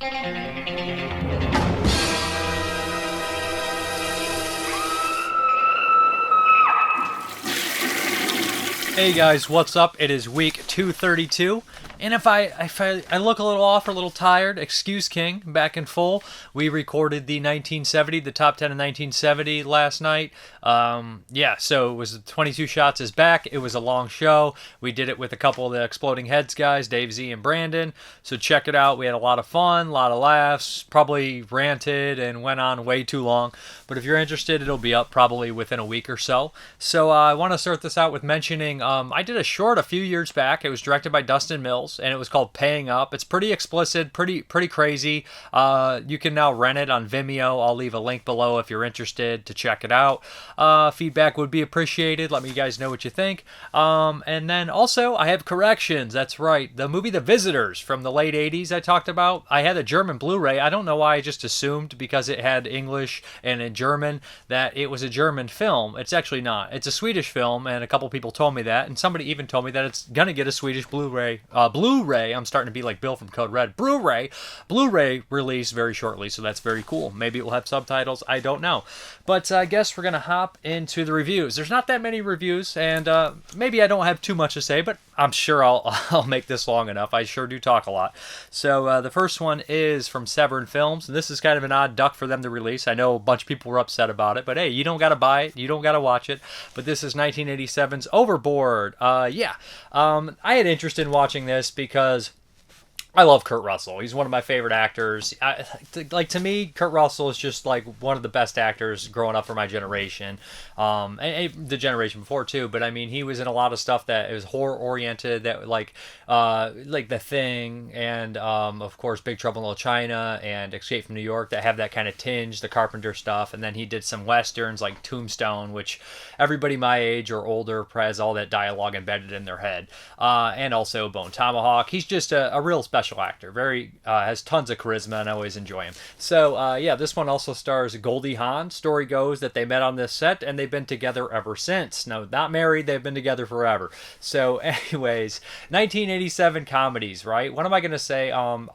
Hey guys, what's up? It is week 232, and if I look a little off or a little tired, excuse King, back in full. We recorded the 1970, the top 10 of 1970 last night. Yeah, so it was 22 Shots is back. It was a long show. We did it with a couple of the Exploding Heads guys, Dave Z and Brandon. So check it out. We had a lot of fun, a lot of laughs, probably ranted and went on way too long. But if you're interested, it'll be up probably within a week or so. So I want to start this out with mentioning I did a short a few years back. It was directed by Dustin Mills, and it was called Paying Up. It's pretty explicit, pretty crazy. You can now rent it on Vimeo. I'll leave a link below if you're interested to check it out. Feedback would be appreciated. Let me guys know what you think. And then also, I have corrections. That's right. The movie The Visitors from the late 80s I talked about. I had a German Blu-ray. I don't know why I just assumed because it had English and in German that it was a German film. It's actually not. It's a Swedish film, and a couple people told me that, and somebody even told me that it's gonna get a Swedish Blu-ray. I'm starting to be like Bill from Code Red. Blu-ray release very shortly, so that's very cool. Maybe it will have subtitles. I don't know. But I guess we're gonna hop into the reviews. There's not that many reviews, and maybe I don't have too much to say, but I'm sure I'll make this long enough. I sure do talk a lot. So the first one is from Severn Films, and this is kind of an odd duck for them to release. I know a bunch of people were upset about it, but hey, you don't gotta buy it, you don't gotta watch it. But this is 1987's Overboard. I had interest in watching this because I love Kurt Russell. He's one of my favorite actors. To me, Kurt Russell is just like one of the best actors growing up for my generation, and the generation before too. But I mean, he was in a lot of stuff that is horror oriented, that like The Thing, and of course Big Trouble in Little China and Escape from New York, that have that kind of tinge, the Carpenter stuff. And then he did some westerns like Tombstone, which everybody my age or older has all that dialogue embedded in their head, and also Bone Tomahawk. He's just a real special actor. Very has tons of charisma, and I always enjoy him. So this one also stars Goldie Hawn. Story goes that they met on this set and they've been together ever since. No, not married, they've been together forever. So anyways, 1987 comedies, right? What am I going to say? A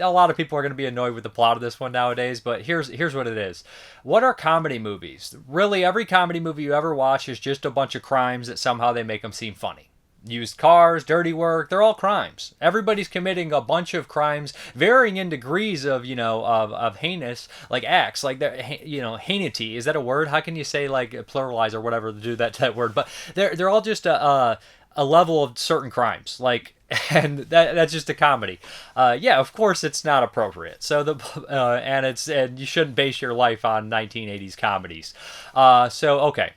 lot of people are going to be annoyed with the plot of this one nowadays, but here's what it is. What are comedy movies? Really, every comedy movie you ever watch is just a bunch of crimes that somehow they make them seem funny. Used cars, dirty work, they're all crimes. Everybody's committing a bunch of crimes, varying in degrees of, of heinous, like acts, like that, heinity. Is that a word? How can you say like pluralize or whatever to do that word? But they're all just a level of certain crimes, like, and that's just a comedy. Of course it's not appropriate. So and you shouldn't base your life on 1980s comedies. Okay.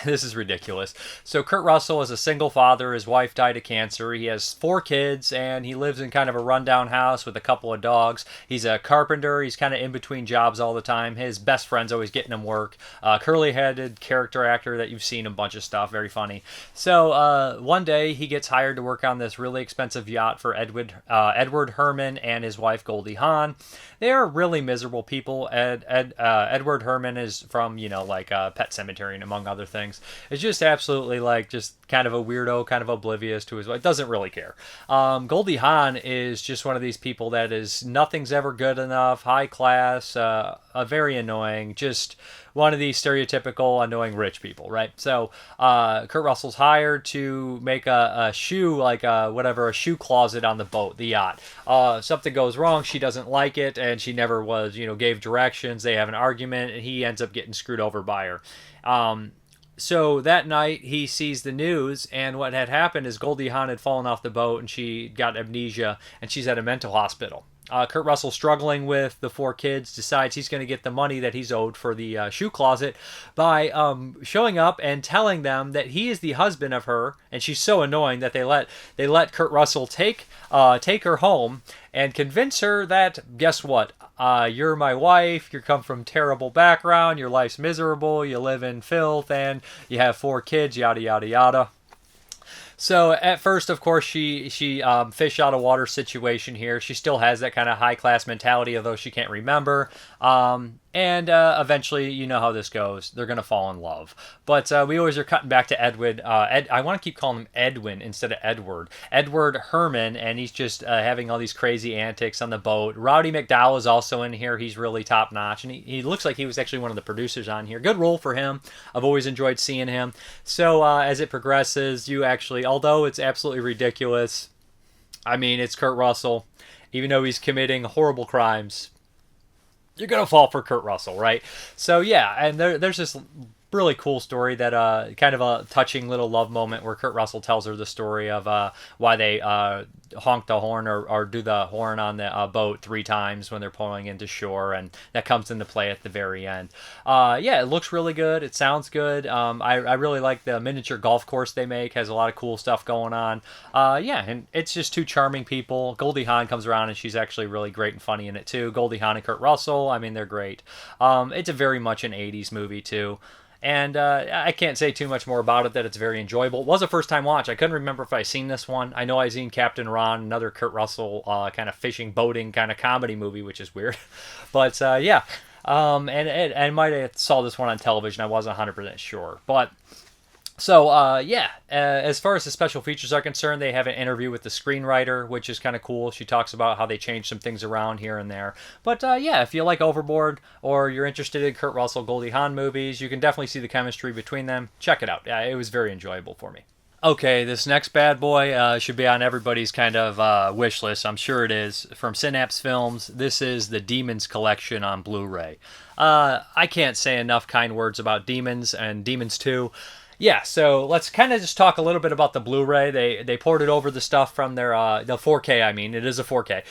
This is ridiculous. So Kurt Russell is a single father. His wife died of cancer. He has 4 kids, and he lives in kind of a rundown house with a couple of dogs. He's a carpenter. He's kind of in between jobs all the time. His best friend's always getting him work. Curly-headed character actor that you've seen a bunch of stuff. Very funny. So one day he gets hired to work on this really expensive yacht for Edward Herman and his wife Goldie Hawn. They are really miserable people. Edward Herman is from, Pet Sematary and among other things. It's just absolutely just kind of a weirdo, kind of oblivious to his wife. Doesn't really care. Goldie Hawn is just one of these people that is nothing's ever good enough, high class, very annoying, just one of these stereotypical annoying rich people, right? So Kurt Russell's hired to make a shoe, a shoe closet on the boat, the yacht. Something goes wrong, she doesn't like it, and she never gave directions. They have an argument, and he ends up getting screwed over by her. So that night he sees the news, and what had happened is Goldie Hawn had fallen off the boat and she got amnesia, and she's at a mental hospital. Kurt Russell, struggling with the 4 kids, decides he's going to get the money that he's owed for the shoe closet by showing up and telling them that he is the husband of her, and she's so annoying that they let Kurt Russell take her home and convince her that, guess what? You're my wife, you come from terrible background, your life's miserable, you live in filth, and you have 4 kids, yada, yada, yada. So at first, of course, she fish out of water situation here. She still has that kind of high class mentality, although she can't remember. And And eventually, you know how this goes. They're going to fall in love. But we always are cutting back to Edwin. I want to keep calling him Edwin instead of Edward. Edward Herman, and he's just having all these crazy antics on the boat. Rowdy McDowell is also in here. He's really top notch. And he looks like he was actually one of the producers on here. Good role for him. I've always enjoyed seeing him. So as it progresses, you actually, although it's absolutely ridiculous, I mean, it's Kurt Russell. Even though he's committing horrible crimes, you're going to fall for Kurt Russell, right? So, yeah, and there's this really cool story that kind of a touching little love moment where Kurt Russell tells her the story of why they honk the horn or do the horn on the boat 3 times when they're pulling into shore, and that comes into play at the very end. Yeah, it looks really good. It sounds good. I really like the miniature golf course they make. Has a lot of cool stuff going on. Yeah, and it's just 2 charming people. Goldie Hawn comes around, and she's actually really great and funny in it, too. Goldie Hawn and Kurt Russell, I mean, they're great. It's a very much an 80s movie, too. And I can't say too much more about it, that it's very enjoyable. It was a first-time watch. I couldn't remember if I seen this one. I know I seen Captain Ron, another Kurt Russell kind of fishing, boating kind of comedy movie, which is weird. But, yeah. And I might have saw this one on television. I wasn't 100% sure. But... So, yeah, as far as the special features are concerned, they have an interview with the screenwriter, which is kind of cool. She talks about how they changed some things around here and there. But, yeah, if you like Overboard or you're interested in Kurt Russell, Goldie Hawn movies, you can definitely see the chemistry between them. Check it out. Yeah, it was very enjoyable for me. Okay, this next bad boy should be on everybody's kind of wish list. I'm sure it is. From Synapse Films, this is the Demons Collection on Blu-ray. I can't say enough kind words about Demons and Demons 2. Yeah, so let's kind of just talk a little bit about the Blu-ray. They ported over the stuff from their the 4K. I mean, it is a 4K.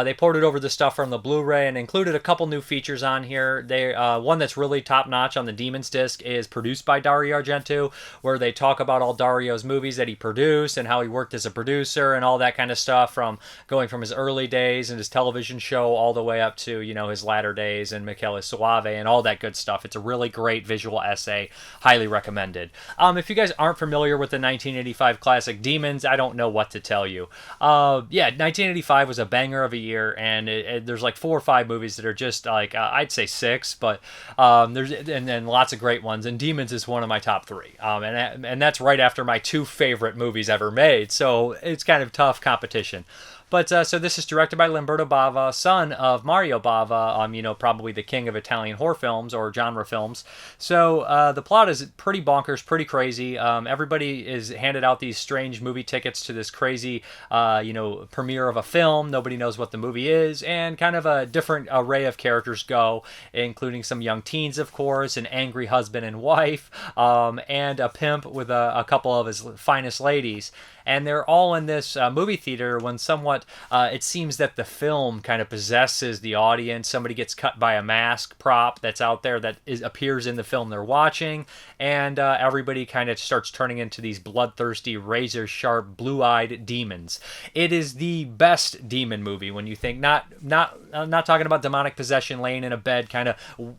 They ported over the stuff from the Blu-ray and included a couple new features on here. They one that's really top notch on the Demons disc is produced by Dario Argento, where they talk about all Dario's movies that he produced and how he worked as a producer and all that kind of stuff, from going from his early days and his television show all the way up to, you know, his latter days and Michele Soave and all that good stuff. It's a really great visual essay. Highly recommended. If you guys aren't familiar with the 1985 classic Demons, I don't know what to tell you. Yeah, 1985 was a banger of a year, and there's like 4 or 5 movies that are just like, I'd say 6, but and then lots of great ones, and Demons is one of my top 3. And that's right after my 2 favorite movies ever made, so it's kind of tough competition. But so this is directed by Lamberto Bava, son of Mario Bava, you know, probably the king of Italian horror films or genre films. So the plot is pretty bonkers, pretty crazy. Everybody is handed out these strange movie tickets to this crazy, you know, premiere of a film. Nobody knows what the movie is, and kind of a different array of characters go, including some young teens, of course, an angry husband and wife, and a pimp with a couple of his finest ladies. And they're all in this movie theater when somewhat it seems that the film kind of possesses the audience. Somebody gets cut by a mask prop that's out there that appears in the film they're watching, and everybody kind of starts turning into these bloodthirsty, razor-sharp, blue-eyed demons. It is the best demon movie when you think, I'm not talking about demonic possession, laying in a bed, kind of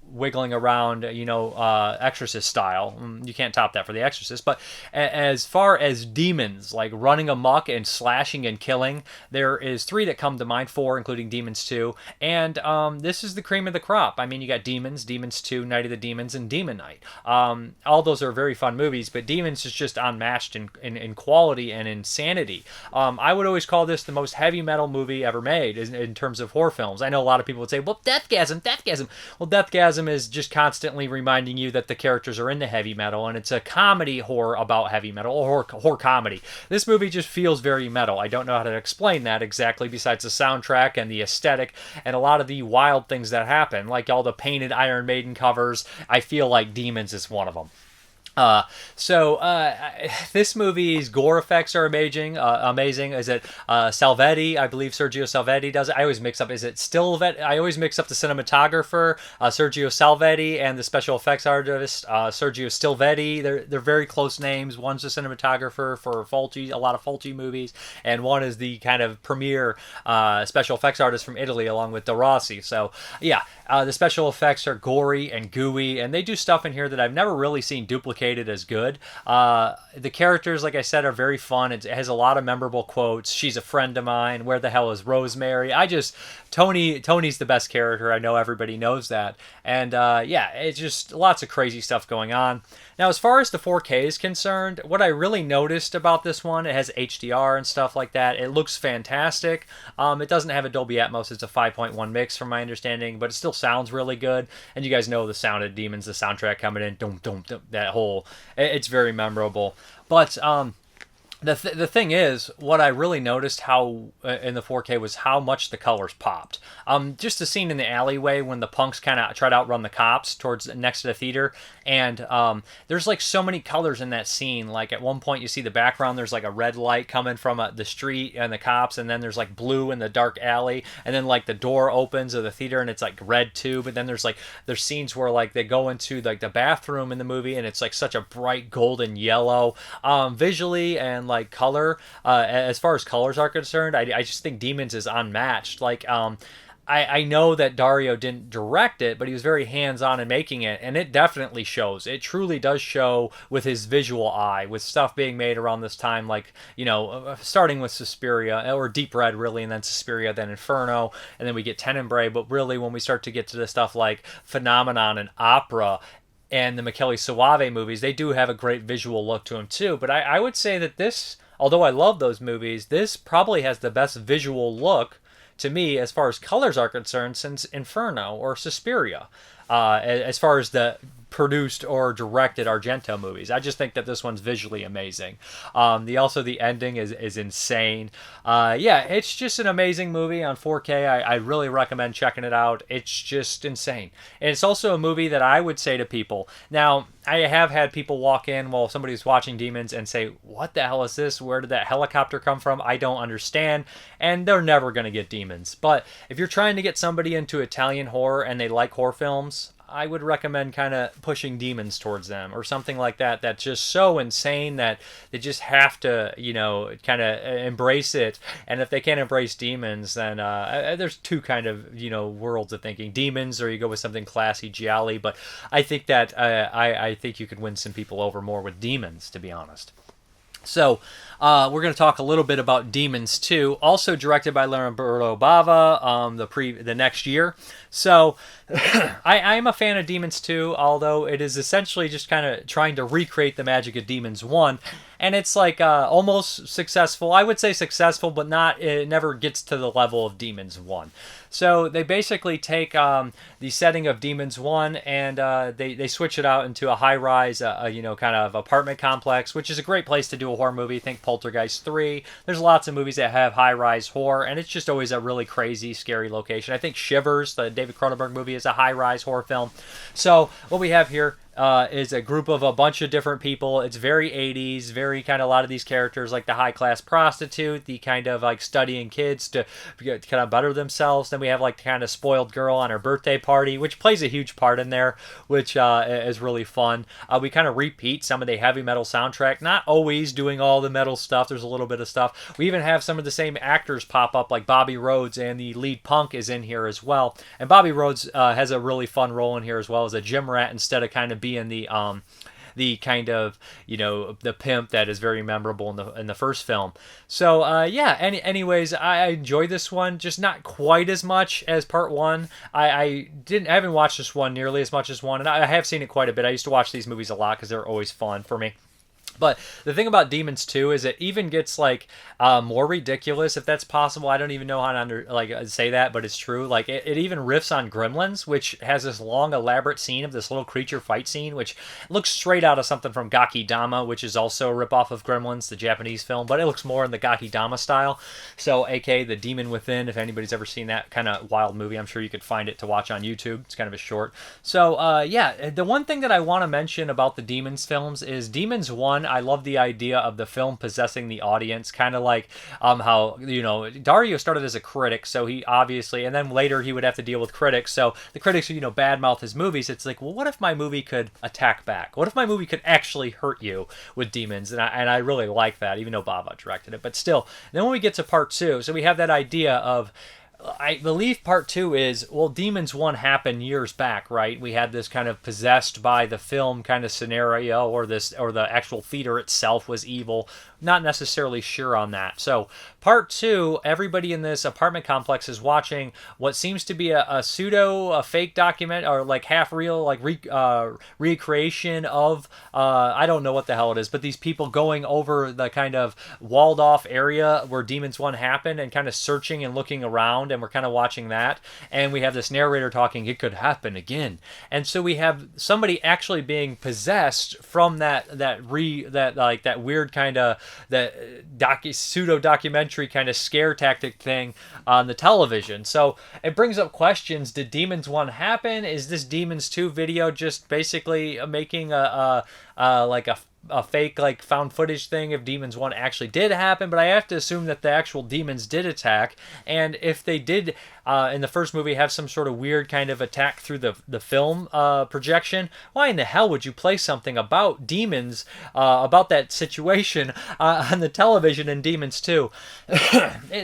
wiggling around, you know, Exorcist style. You can't top that for The Exorcist. But as far as demons, like running amok and slashing and killing, there is 3 that come to mind, 4 including Demons 2, and this is the cream of the crop. I mean, you got Demons, Demons 2, Night of the Demons, and Demon Night. All those are very fun movies, but Demons is just unmatched in quality and insanity. I would always call this the most heavy metal movie ever made in terms of horror films. I know a lot of people would say, well, Deathgasm. Well, Deathgasm is just constantly reminding you that the characters are into heavy metal, and it's a comedy horror about heavy metal, or horror comedy. This movie just feels very metal. I don't know how to explain that exactly, besides the soundtrack and the aesthetic and a lot of the wild things that happen, like all the painted Iron Maiden covers. I feel like Demons is one of them. This movie's gore effects are amazing. Is it Salvetti? I believe Sergio Salvetti does it. I always mix up. Is it Stilvetti? I always mix up the cinematographer, Sergio Salvetti, and the special effects artist, Sergio Stilvetti. They're very close names. One's the cinematographer for Fulci, a lot of Fulci movies, and one is the kind of premier special effects artist from Italy, along with De Rossi. So yeah, the special effects are gory and gooey, and they do stuff in here that I've never really seen duplicated fabricated as good. The characters, like I said, are very fun. It has a lot of memorable quotes. She's a friend of mine. Where the hell is Rosemary? Tony's the best character. I know everybody knows that. And yeah, it's just lots of crazy stuff going on. Now, as far as the 4K is concerned, what I really noticed about this one, it has HDR and stuff like that. It looks fantastic. It doesn't have a Dolby Atmos. It's a 5.1 mix from my understanding, but it still sounds really good. And you guys know the sound of Demons, the soundtrack coming in, dum, dum, dum, that whole, it's very memorable. But the thing is, what I really noticed how in the 4K was how much the colors popped. Just the scene in the alleyway when the punks kind of try to outrun the cops towards next to the theater, and there's like so many colors in that scene. Like at one point you see the background, there's like a red light coming from the street and the cops, and then there's like blue in the dark alley, and then like the door opens of the theater and it's like red too. But then there's scenes where like they go into like the bathroom in the movie and it's like such a bright golden yellow. Visually and like color, as far as colors are concerned, I just think Demons is unmatched. Like I know that Dario didn't direct it, but he was very hands-on in making it, and it definitely shows. It truly does show with his visual eye, with stuff being made around this time, like, you know, starting with Suspiria, or Deep Red, really, and then Suspiria, then Inferno, and then we get Tenebrae, but really when we start to get to the stuff like Phenomenon and Opera, and the Michele Soavi movies, they do have a great visual look to them too. But I would say that this, although I love those movies, this probably has the best visual look to me as far as colors are concerned since Inferno or Suspiria, as far as the produced or directed Argento movies. I just think that this one's visually amazing. The ending is insane. Yeah, it's just an amazing movie on 4K. I really recommend checking it out. It's just insane. And it's also a movie that I would say to people. Now, I have had people walk in while somebody's watching Demons and say, what the hell is this? Where did that helicopter come from? I don't understand. And they're never going to get Demons. But if you're trying to get somebody into Italian horror and they like horror films, I would recommend kind of pushing Demons towards them or something like that. That's just so insane that they just have to, you know, kind of embrace it. And if they can't embrace Demons, then there's two kind of, you know, worlds of thinking. Demons, or you go with something classy, gialli. But I think that I think you could win some people over more with Demons, to be honest. So, we're going to talk a little bit about Demons 2, also directed by Lamberto Bava, the next year. So, I'm a fan of Demons 2, although it is essentially just kind of trying to recreate the magic of Demons 1, and it's like almost successful. I would say successful, but not. It never gets to the level of Demons 1. So they basically take the setting of Demons 1 and they switch it out into a high-rise, you know, kind of apartment complex, which is a great place to do a horror movie. Think Poltergeist 3. There's lots of movies that have high-rise horror, and it's just always a really crazy, scary location. I think Shivers, the David Cronenberg movie, is a high-rise horror film. So what we have here is a group of a bunch of different people. It's very 80s, very kind of a lot of these characters, like the high-class prostitute, the kind of like studying kids to kind of better themselves. Then we have like the kind of spoiled girl on her birthday party, which plays a huge part in there, which is really fun. We kind of repeat some of the heavy metal soundtrack, not always doing all the metal stuff. There's a little bit of stuff. We even have some of the same actors pop up, like Bobby Rhodes, and the lead punk is in here as well. And Bobby Rhodes has a really fun role in here as well as a gym rat, instead of kind of being the kind of, you know, the pimp that is very memorable in the first film. So yeah. Anyways, I enjoy this one, just not quite as much as part one. I haven't watched this one nearly as much as one, and I have seen it quite a bit. I used to watch these movies a lot because they're always fun for me. But the thing about Demons 2 is it even gets like more ridiculous, if that's possible. I don't even know how to say that, but it's true. Like it even riffs on Gremlins, which has this long, elaborate scene of this little creature fight scene, which looks straight out of something from Gaki Dama, which is also a ripoff of Gremlins, the Japanese film, but it looks more in the Gaki Dama style. So, aka The Demon Within. If anybody's ever seen that kind of wild movie, I'm sure you could find it to watch on YouTube. It's kind of a short. So, yeah, the one thing that I want to mention about the Demons films is Demons 1. I love the idea of the film possessing the audience, kind of like how, you know, Dario started as a critic, so he obviously, and then later he would have to deal with critics, so the critics, you know, badmouth his movies. It's like, well, what if my movie could attack back? What if my movie could actually hurt you with Demons? And I really like that, even though Bava directed it, but still. And then when we get to part 2, so we have that idea of I believe part 2 is, well, Demons 1 happened years back, right? We had this kind of possessed by the film kind of scenario, or the actual theater itself was evil. Not necessarily sure on that. So part 2, everybody in this apartment complex is watching what seems to be a fake document, or like half real, like recreation of I don't know what the hell it is, but these people going over the kind of walled off area where Demons 1 happened, and kind of searching and looking around, and we're kind of watching that. And we have this narrator talking, it could happen again. And so we have somebody actually being possessed from that weird kind of pseudo documentary kind of scare tactic thing on the television. So it brings up questions. Did Demons 1 happen? Is this Demons 2 video just basically making a fake like found footage thing if Demons 1 actually did happen? But I have to assume that the actual demons did attack, and if they did in the first movie have some sort of weird kind of attack through the film projection, why in the hell would you play something about demons, about that situation on the television in Demons 2?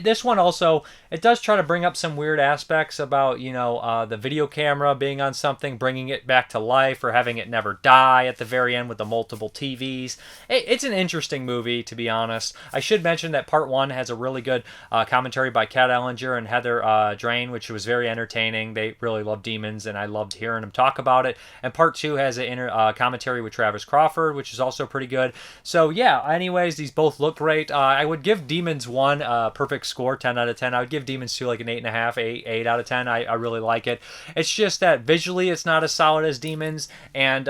This one also, it does try to bring up some weird aspects about, the video camera being on something, bringing it back to life, or having it never die at the very end with the multiple TVs. It's an interesting movie, to be honest. I should mention that part 1 has a really good commentary by Kat Ellinger and Heather Drain, which was very entertaining. They really love Demons, and I loved hearing them talk about it. And part 2 has a commentary with Travis Crawford, which is also pretty good. So yeah, anyways, these both look great. I would give Demons 1 a perfect score, 10 out of 10. I would give Demons 2 like an 8.5, 8 out of 10. I really like it. It's just that visually it's not as solid as Demons, and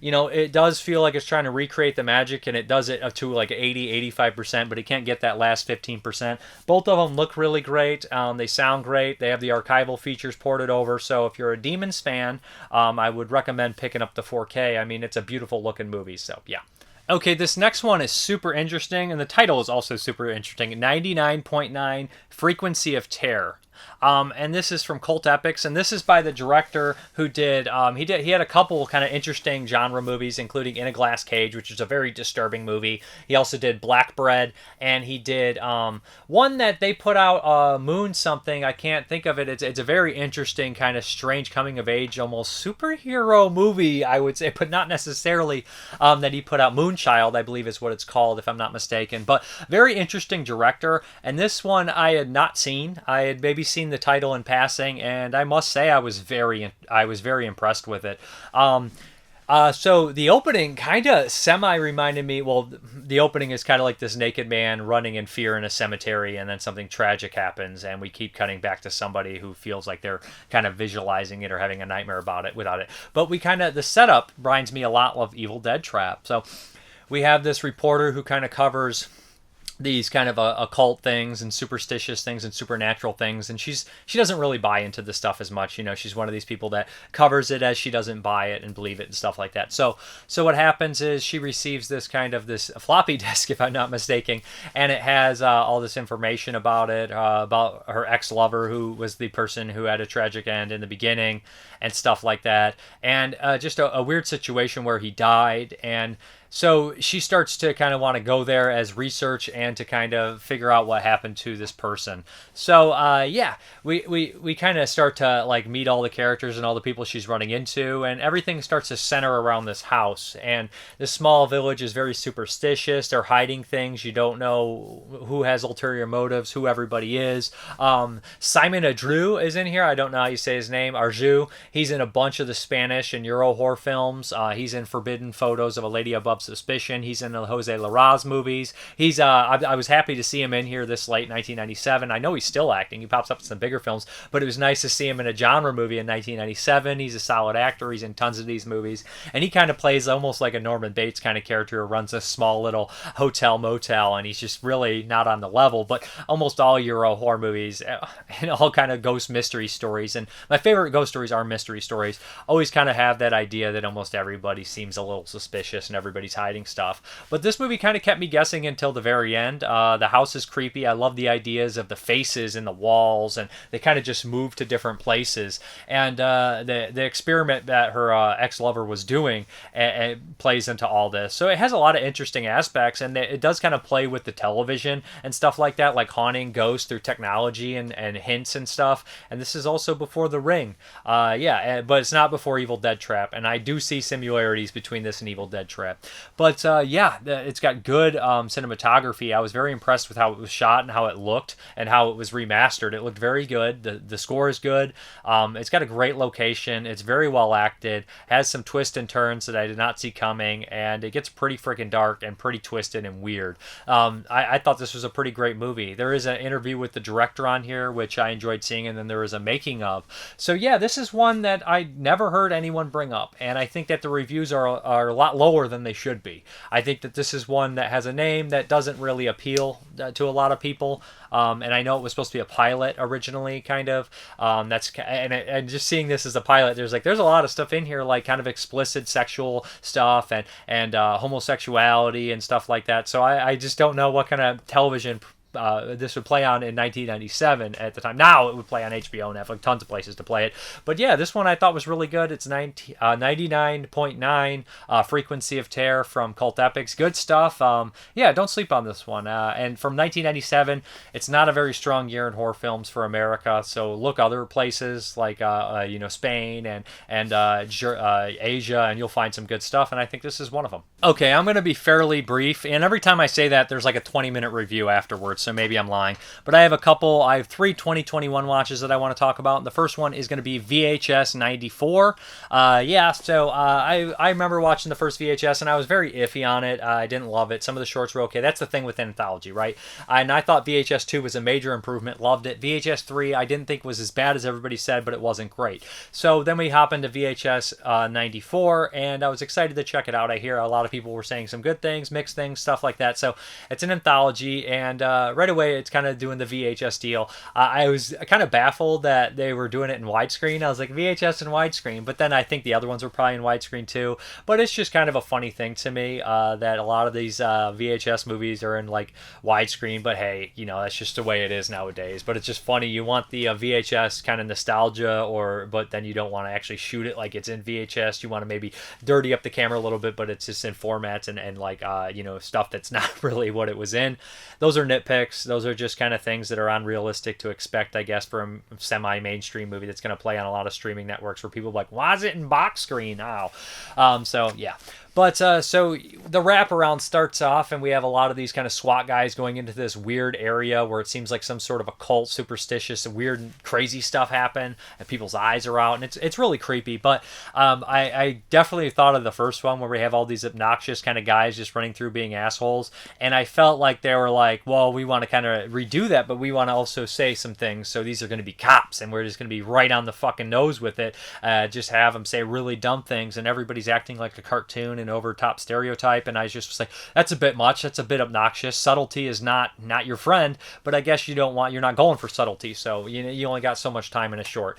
it does feel like it's trying to recreate the magic, and it does it up to like 80-85%, but it can't get that last 15%. Both of them look really great. They sound great. They have the archival features ported over, so if you're a Demons fan, I would recommend picking up the 4K. I mean, it's a beautiful looking movie, so yeah. Okay, this next one is super interesting, and the title is also super interesting. 99.9 Frequency of Terror. And this is from Cult Epics, and this is by the director who did he had a couple kind of interesting genre movies, including In a Glass Cage, which is a very disturbing movie. He also did Black Bread, and he did one that they put out, Moon something, I can't think of it. It's a very interesting kind of strange coming of age, almost superhero movie, I would say, but not necessarily that he put out. Moonchild, I believe is what it's called, if I'm not mistaken. But very interesting director, and this one I had not seen. I had maybe seen the title in passing, and I must say I was very impressed with it. So the opening kind of semi reminded me, well, the opening is kind of like this naked man running in fear in a cemetery, and then something tragic happens, and we keep cutting back to somebody who feels like they're kind of visualizing it or having a nightmare about it without it. But the setup reminds me a lot of Evil Dead Trap. So we have this reporter who kind of covers these kind of occult things and superstitious things and supernatural things, and she doesn't really buy into the stuff as much. She's one of these people that covers it as she doesn't buy it and believe it and stuff like that. So what happens is she receives this floppy disk, if I'm not mistaken, and it has all this information about it, about her ex-lover, who was the person who had a tragic end in the beginning and stuff like that, and just a weird situation where he died. And so she starts to kind of want to go there as research and to kind of figure out what happened to this person. So we kind of start to like meet all the characters and all the people she's running into, and everything starts to center around this house. And this small village is very superstitious. They're hiding things. You don't know who has ulterior motives, who everybody is. Simon Adru is in here. I don't know how you say his name. Arju. He's in a bunch of the Spanish and Euro horror films. He's in Forbidden Photos of a Lady Above Suspicion. He's in the Jose Larraz movies. He's I was happy to see him in here this late 1997. I know he's still acting. He pops up in some bigger films, but it was nice to see him in a genre movie in 1997. He's a solid actor. He's in tons of these movies, and he kind of plays almost like a Norman Bates kind of character who runs a small little hotel motel, and he's just really not on the level. But almost all Euro horror movies and all kind of ghost mystery stories, and my favorite ghost stories are mystery stories, always kind of have that idea that almost everybody seems a little suspicious and everybody he's hiding stuff. But this movie kind of kept me guessing until the very end. The house is creepy. I love the ideas of the faces in the walls, and they kind of just move to different places. And the experiment that her ex-lover was doing plays into all this. So it has a lot of interesting aspects, and it does kind of play with the television and stuff like that, like haunting ghosts through technology and hints and stuff. And this is also before The Ring. But it's not before Evil Dead Trap, and I do see similarities between this and Evil Dead Trap. But it's got good cinematography. I was very impressed with how it was shot and how it looked and how it was remastered. It looked very good. The score is good. It's got a great location. It's very well acted. Has some twists and turns that I did not see coming, and it gets pretty freaking dark and pretty twisted and weird. I thought this was a pretty great movie. There is an interview with the director on here, which I enjoyed seeing, and then there is a making of. So yeah, this is one that I never heard anyone bring up, and I think that the reviews are a lot lower than they should be. I think that this is one that has a name that doesn't really appeal to a lot of people. And I know it was supposed to be a pilot originally, kind of. And just seeing this as a pilot, there's a lot of stuff in here, like kind of explicit sexual stuff and homosexuality and stuff like that. So I just don't know what kind of television this would play on in 1997 at the time. Now it would play on HBO and Netflix, tons of places to play it. But yeah, this one I thought was really good. It's 99.9 frequency of terror from Cult Epics. Good stuff. Don't sleep on this one. And from 1997, it's not a very strong year in horror films for America. So look other places like Spain and Asia, and you'll find some good stuff. And I think this is one of them. Okay, I'm going to be fairly brief. And every time I say that, there's like a 20-minute review afterwards. So maybe I'm lying. But I have three 2021 watches that I want to talk about. The first one is going to be VHS 94. I remember watching the first VHS, and I was very iffy on it. I didn't love it. Some of the shorts were okay. That's the thing with anthology, right? And I thought VHS 2 was a major improvement. Loved it. VHS 3 I didn't think was as bad as everybody said, but it wasn't great. So then we hop into VHS 94, and I was excited to check it out. I hear a lot of people were saying some good things, mixed things, stuff like that. So it's an anthology, and right away it's kind of doing the VHS deal. I was kind of baffled that they were doing it in widescreen. I was like, VHS and widescreen, but then I think the other ones were probably in widescreen too. But it's just kind of a funny thing to me that a lot of these VHS movies are in like widescreen, but hey, that's just the way it is nowadays. But it's just funny. You want the VHS kind of nostalgia, but then you don't want to actually shoot it like it's in VHS. You want to maybe dirty up the camera a little bit, but it's just in formats and stuff that's not really what it was in. Those are nitpicks. Those are just kind of things that are unrealistic to expect, I guess, for a semi-mainstream movie that's going to play on a lot of streaming networks where people are like, why is it in box screen now? But so the wraparound starts off, and we have a lot of these kind of SWAT guys going into this weird area where it seems like some sort of occult, superstitious, weird, crazy stuff happen, and people's eyes are out, and it's really creepy. But I definitely thought of the first one where we have all these obnoxious kind of guys just running through being assholes, and I felt like they were like, well, we want to kind of redo that, but we want to also say some things, so these are going to be cops, and we're just going to be right on the fucking nose with it, just have them say really dumb things, and everybody's acting like a cartoon and over top stereotype, and I just was like, that's a bit much, that's a bit obnoxious. Subtlety is not your friend, but I guess you're not going for subtlety, so you only got so much time in a short.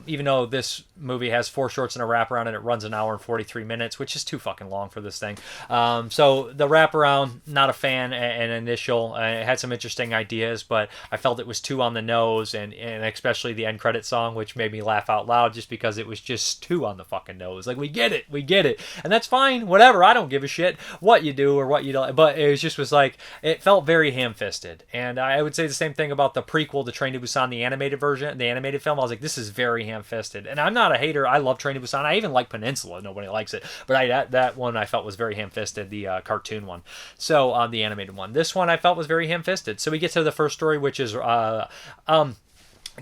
Even though this movie has 4 shorts and a wraparound, and it runs an hour and 43 minutes, which is too fucking long for this thing. So the wraparound, not a fan. And initial, it had some interesting ideas, but I felt it was too on the nose, and especially the end credit song, which made me laugh out loud just because it was just too on the fucking nose. Like, we get it, and that's fine, whatever. I don't give a shit what you do or what you don't. But it was like, it felt very ham-fisted, and I would say the same thing about the prequel to Train to Busan, the animated version, the animated film. I was like, this is very ham-fisted, and I'm not a hater. I love Train to Busan. I even like Peninsula. Nobody likes it, but that one I felt was very ham-fisted, the cartoon one. So the animated one. This one I felt was very ham-fisted. So we get to the first story, which is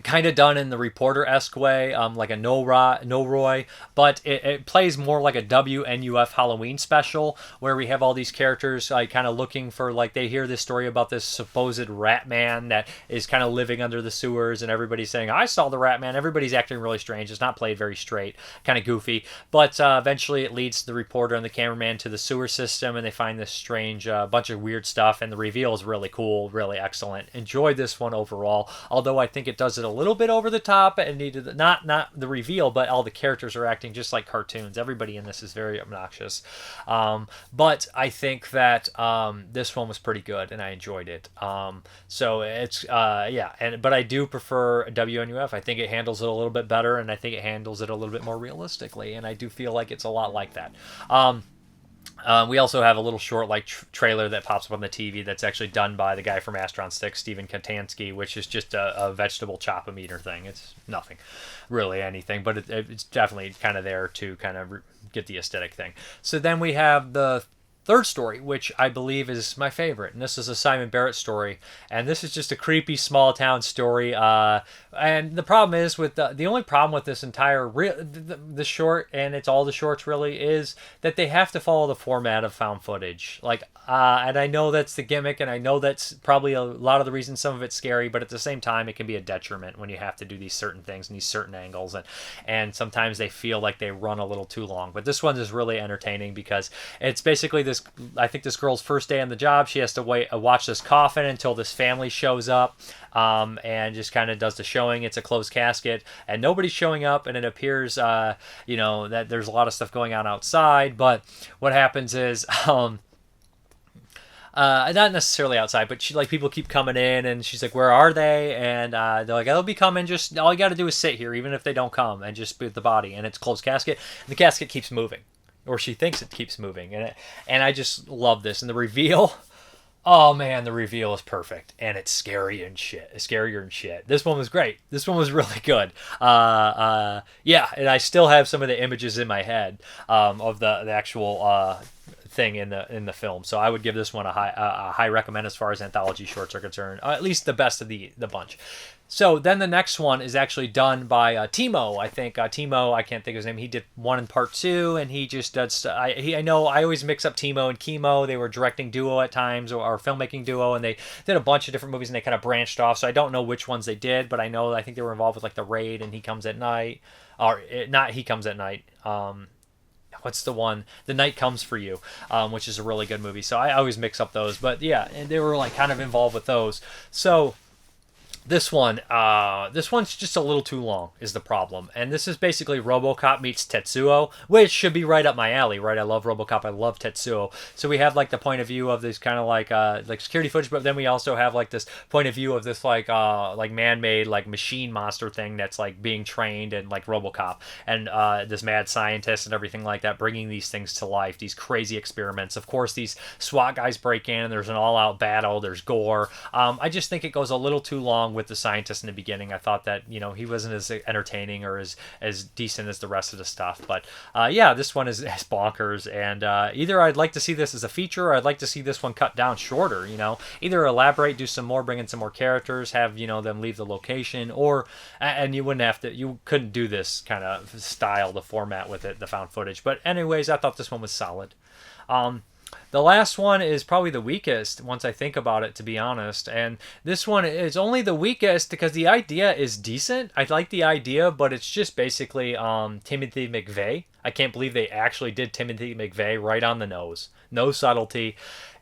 kind of done in the reporter-esque way, like a No Roy, but it plays more like a WNUF Halloween special, where we have all these characters like kind of looking for, like, they hear this story about this supposed rat man that is kind of living under the sewers, and everybody's saying, I saw the rat man. Everybody's acting really strange. It's not played very straight, kind of goofy, but eventually it leads the reporter and the cameraman to the sewer system, and they find this strange bunch of weird stuff, and the reveal is really cool, really excellent. Enjoyed this one overall, although I think it does it a little bit over the top and needed not the reveal, but all the characters are acting just like cartoons. Everybody in this is very obnoxious. But I think that this one was pretty good and I enjoyed it. So it's but I do prefer WNUF. I think it handles it a little bit better, and I think it handles it a little bit more realistically, and I do feel like it's a lot like that. We also have a little short trailer that pops up on the TV that's actually done by the guy from Astron 6, Steven Katansky, which is just a vegetable chop-a-meter thing. It's nothing, really anything, but it's definitely kind of there to kind of get the aesthetic thing. So then we have the third story, which I believe is my favorite, and this is a Simon Barrett story, and this is just a creepy small town story. And the problem is with the only problem with this entire the short, and it's all the shorts really, is that they have to follow the format of found footage. And I know that's the gimmick, and I know that's probably a lot of the reason some of it's scary, but at the same time, it can be a detriment when you have to do these certain things and these certain angles, and sometimes they feel like they run a little too long. But this one is really entertaining because it's basically this. I think this girl's first day on the job. She has to watch this coffin until this family shows up, and just kind of does the showing. It's a closed casket, and nobody's showing up, and it appears, that there's a lot of stuff going on outside. But what happens is, not necessarily outside, but people keep coming in, and she's like, "Where are they?" And they're like, "They'll be coming. Just all you got to do is sit here, even if they don't come, and just put the body." And it's a closed casket, and the casket keeps moving. Or she thinks it keeps moving, and I just love this. And the reveal, oh man, the reveal is perfect, and it's scary and shit. It's scarier than shit. This one was great. This one was really good. And I still have some of the images in my head of the actual thing in the film. So I would give this one a high recommend as far as anthology shorts are concerned. At least the best of the bunch. So then the next one is actually done by Timo. I think Timo, I can't think of his name. He did 1 and part 2, and he just does. I know I always mix up Timo and Chemo. They were directing duo at times, or filmmaking duo, and they did a bunch of different movies, and they kind of branched off. So I don't know which ones they did, but I think they were involved with The Raid and He Comes at Night, or not He Comes at Night. What's the one? The Night Comes for You, which is a really good movie. So I always mix up those, but yeah, and they were kind of involved with those. So. This one's just a little too long is the problem. And this is basically RoboCop meets Tetsuo, which should be right up my alley, right? I love RoboCop. I love Tetsuo. So we have the point of view of this kind of like security footage, but then we also have this point of view of this man-made machine monster thing that's being trained and RoboCop, and this mad scientist and everything like that, bringing these things to life, these crazy experiments. Of course, these SWAT guys break in and there's an all-out battle. There's gore. I just think it goes a little too long with the scientist in the beginning. I thought that he wasn't as entertaining or as decent as the rest of the stuff, but this one is bonkers, and either I'd like to see this as a feature, or I'd like to see this one cut down shorter. Either elaborate, do some more, bring in some more characters, have them leave the location, and you couldn't do this kind of style, the format with it, the found footage. But anyways, I thought this one was solid. The last one is probably the weakest once I think about it, to be honest. And this one is only the weakest because the idea is decent. I like the idea, but it's just basically Timothy McVeigh. I can't believe they actually did Timothy McVeigh right on the nose. No subtlety.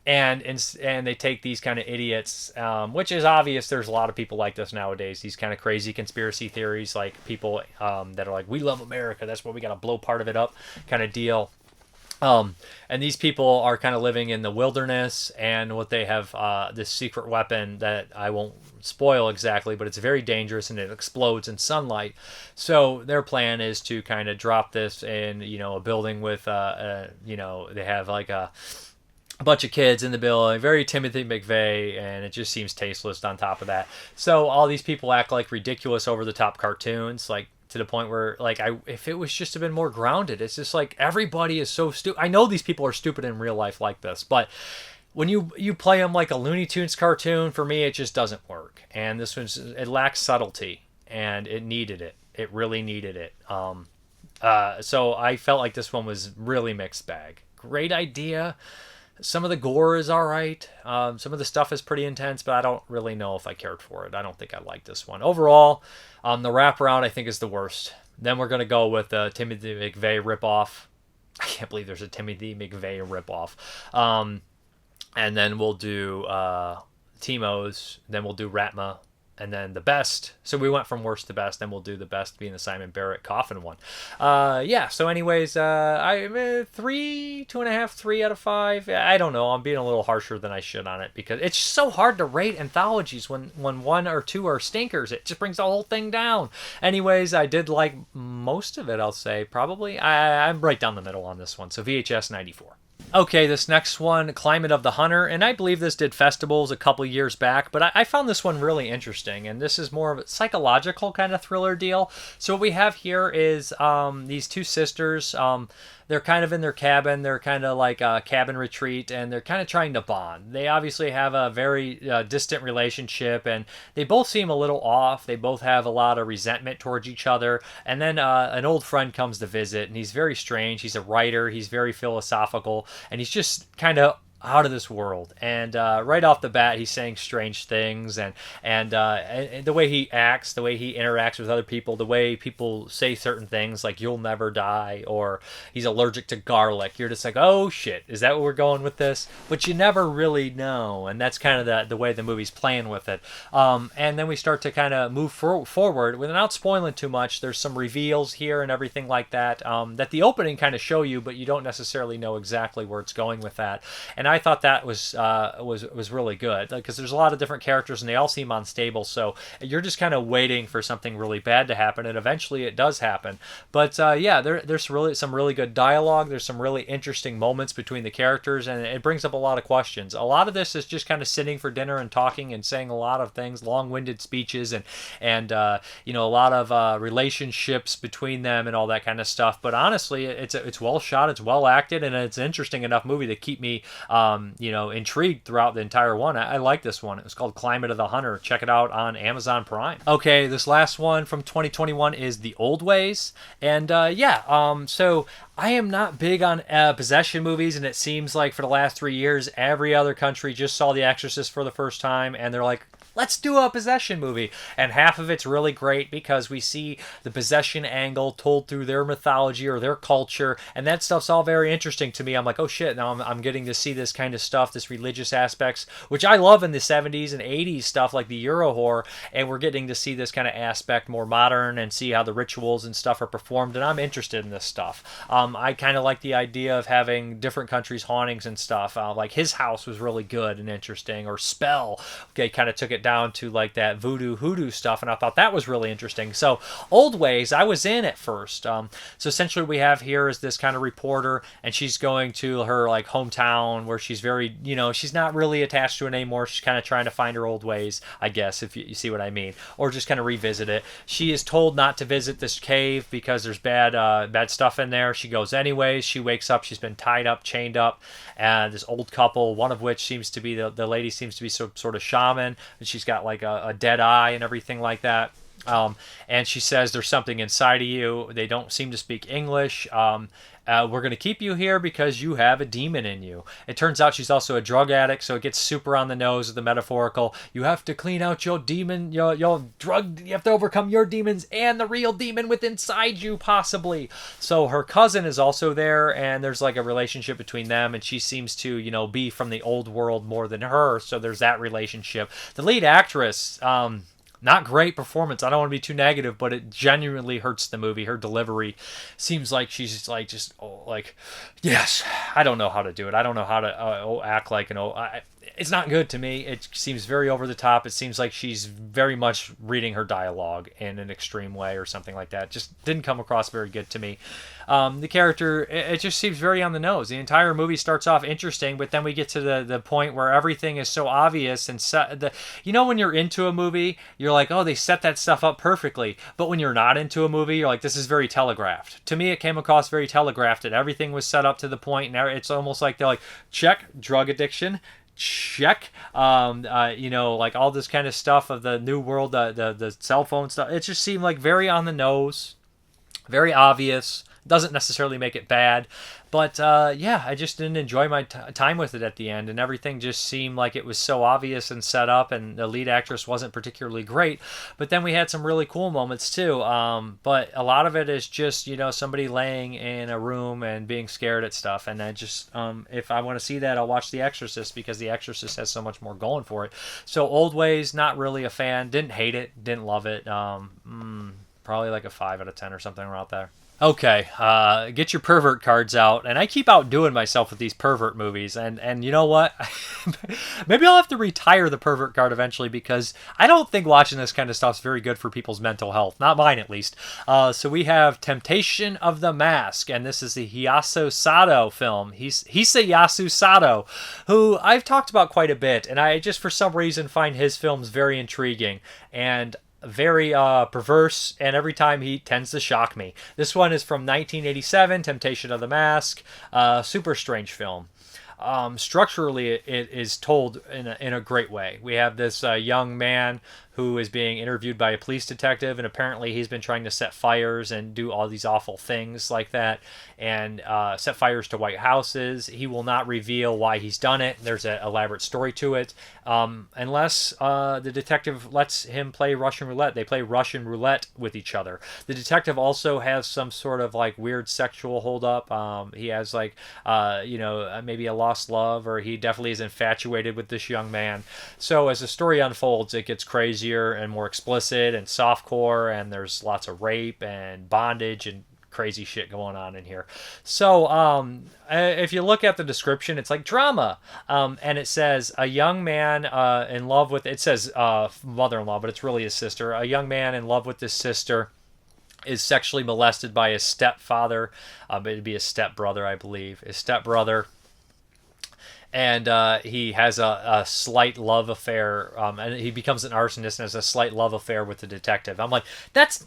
And they take these kind of idiots, which is obvious. There's a lot of people like this nowadays. These kind of crazy conspiracy theories, people that are like, we love America, that's why we got to blow part of it up kind of deal. And these people are kind of living in the wilderness, and what they have, this secret weapon that I won't spoil exactly, but it's very dangerous and it explodes in sunlight. So their plan is to kind of drop this in, a building with, they have a bunch of kids in the building, very Timothy McVeigh, and it just seems tasteless on top of that. So all these people act like ridiculous, over-the-top cartoons, to the point where, if it was just a bit more grounded, it's just everybody is so stupid. I know these people are stupid in real life like this, but when you play them like a Looney Tunes cartoon, for me, it just doesn't work. And this one's, it lacks subtlety, and it needed it. It really needed it. So I felt like this one was really mixed bag. Great idea. Some of the gore is all right. Some of the stuff is pretty intense, but I don't really know if I cared for it. I don't think I liked this one. Overall, the wraparound, I think, is the worst. Then we're going to go with the Timothy McVeigh ripoff. I can't believe there's a Timothy McVeigh ripoff. And then we'll do Timo's. Then we'll do Ratma. and then the best. So we went from worst to best, and we'll do the best being the Simon Barrett coffin one. Yeah. So, anyways, I 3, 2.5, 3 out of 5. I don't know. I'm being a little harsher than I should on it because it's so hard to rate anthologies when 1 or 2 are stinkers. It just brings the whole thing down. Anyways, I did like most of it. I'll say probably. I'm right down the middle on this one. So VHS 94. Okay, this next one, Climate of the Hunter, and I believe this did festivals a couple years back, but I found this one really interesting, and this is more of a psychological kind of thriller deal. So what we have here is these two sisters. They're kind of in their cabin. They're kind of like a cabin retreat, and they're kind of trying to bond. They obviously have a very distant relationship, and they both seem a little off. They both have a lot of resentment towards each other. And then an old friend comes to visit, and he's very strange. He's a writer. He's very philosophical, and he's just kind of out of this world. And right off the bat, he's saying strange things, and the way he acts, the way he interacts with other people, the way people say certain things like "you'll never die" or "he's allergic to garlic." You're just like, oh shit, is that what we're going with this? But you never really know, and that's kind of the way the movie's playing with it. And then we start to kind of move forward without spoiling too much. There's some reveals here and everything like that that the opening kind of show you, but you don't necessarily know exactly where it's going with that. And I thought that was really good because there's a lot of different characters and they all seem unstable. So you're just kind of waiting for something really bad to happen, and eventually it does happen. But yeah, there's really some really good dialogue. There's some really interesting moments between the characters, and it brings up a lot of questions. A lot of this is just kind of sitting for dinner and talking and saying a lot of things, long-winded speeches, and you know, a lot of relationships between them and all that kind of stuff. But honestly, it's well shot, it's well acted, and it's an interesting enough movie to keep me you know, intrigued throughout the entire one. I like this one. It was called Climate of the Hunter. Check it out on Amazon Prime. Okay, this last one from 2021 is The Old Ways. And yeah, so I am not big on possession movies, and it seems like for the last 3 years, every other country just saw The Exorcist for the first time, and they're like, let's do a possession movie. And half of it's really great because we see the possession angle told through their mythology or their culture, and that stuff's all very interesting to me. I'm like, oh shit, now I'm getting to see this kind of stuff, this religious aspects, which I love in the 70s and 80s stuff like the Euro horror, and we're getting to see this kind of aspect more modern and see how the rituals and stuff are performed, and I'm interested in this stuff. I kind of like the idea of having different countries' hauntings and stuff. Like His House was really good and interesting, or Spell, okay, kind of took it down to like that voodoo hoodoo stuff, and I thought that was really interesting. So Old Ways I was in at first. So essentially we have here is this kind of reporter, and she's going to her like hometown where she's very, you know, she's not really attached to it anymore. She's kind of trying to find her old ways, I guess, if you see what I mean, or just kind of revisit it. She is told not to visit this cave because there's bad stuff in there. She goes anyways. She wakes up, she's been tied up, chained up, and this old couple, one of which seems to be the lady seems to be some sort of shaman, and she's got like a dead eye and everything like that. And she says there's something inside of you. They don't seem to speak English. We're going to keep you here because you have a demon in you. It turns out she's also a drug addict, so it gets super on the nose of the metaphorical. You have to clean out your demon, your drug, you have to overcome your demons and the real demon within inside you, possibly. So her cousin is also there, and there's like a relationship between them, and she seems to, you know, be from the old world more than her, so there's that relationship. The lead actress, not great performance. I don't want to be too negative, but it genuinely hurts the movie. Her delivery seems like she's like just yes. I don't know how to do it. I don't know how to act like it's not good to me. It seems very over the top. It seems like she's very much reading her dialogue in an extreme way or something like that. Just didn't come across very good to me. The character, it just seems very on the nose. The entire movie starts off interesting, but then we get to the point where everything is so obvious. And you know, when you're into a movie, you're like, oh, they set that stuff up perfectly. But when you're not into a movie, you're like, this is very telegraphed. To me, it came across very telegraphed, and everything was set up to the point, and it's almost like they're like, check, drug addiction, check, you know, like all this kind of stuff of the new world, the cell phone stuff. It just seemed like very on the nose. Very obvious. Doesn't necessarily make it bad, but yeah, I just didn't enjoy my time with it at the end, and everything just seemed like it was so obvious and set up, and the lead actress wasn't particularly great. But then we had some really cool moments too. But a lot of it is just somebody laying in a room and being scared at stuff, and I just if I want to see that, I'll watch The Exorcist because The Exorcist has so much more going for it. So Old Ways, not really a fan. Didn't hate it, didn't love it. Probably like a 5 out of 10 or something around there. Okay, get your pervert cards out, and I keep outdoing myself with these pervert movies, and you know what? Maybe I'll have to retire the pervert card eventually because I don't think watching this kind of stuff is very good for people's mental health, not mine at least. So we have Temptation of the Mask, and this is the Hiyasu Sato film. Hisayasu Sato, who I've talked about quite a bit, and I just for some reason find his films very intriguing, and very perverse, and every time he tends to shock me. This one is from 1987, Temptation of the Mask. Super strange film. Structurally, it is told in a great way. We have this young man who is being interviewed by a police detective, and apparently he's been trying to set fires and do all these awful things like that, and set fires to White Houses. He will not reveal why he's done it. There's an elaborate story to it, unless the detective lets him play Russian roulette. They play Russian roulette with each other. The detective also has some sort of like weird sexual holdup. He has like, maybe a lost love, or he definitely is infatuated with this young man. So as the story unfolds, it gets crazier and more explicit and softcore, and there's lots of rape and bondage and crazy shit going on in here. So if you look at the description, it's like drama, and it says a young man in love with, it says mother-in-law, but it's really his sister. A young man in love with his sister is sexually molested by his stepfather. It'd be his stepbrother, I believe. His stepbrother. And he has a slight love affair, and he becomes an arsonist and has a slight love affair with the detective. I'm like, that's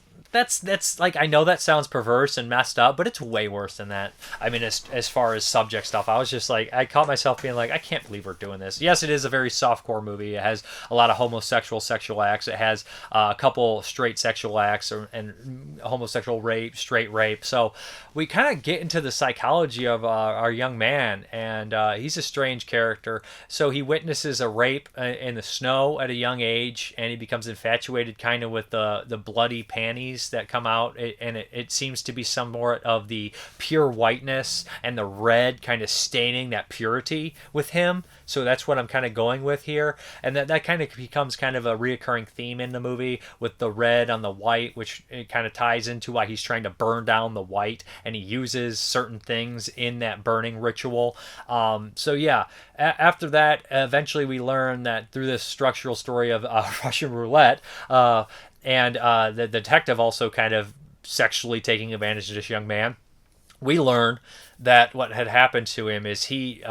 like, I know that sounds perverse and messed up, but it's way worse than that. I mean, as far as subject stuff, I was just like, I caught myself being like, I can't believe we're doing this. Yes, it is a very softcore movie. It has a lot of homosexual sexual acts. It has a couple straight sexual acts and homosexual rape, straight rape. So we kind of get into the psychology of our young man, and he's a strange character. So he witnesses a rape in the snow at a young age, and he becomes infatuated kind of with the bloody panties that come out, and it seems to be somewhat of the pure whiteness and the red kind of staining that purity with him. So that's what I'm kind of going with here, and that kind of becomes kind of a reoccurring theme in the movie with the red on the white, which it kind of ties into why he's trying to burn down the white, and he uses certain things in that burning ritual. So yeah, after that, eventually we learn that through this structural story of Russian roulette, and the detective also kind of sexually taking advantage of this young man, we learn that what had happened to him is he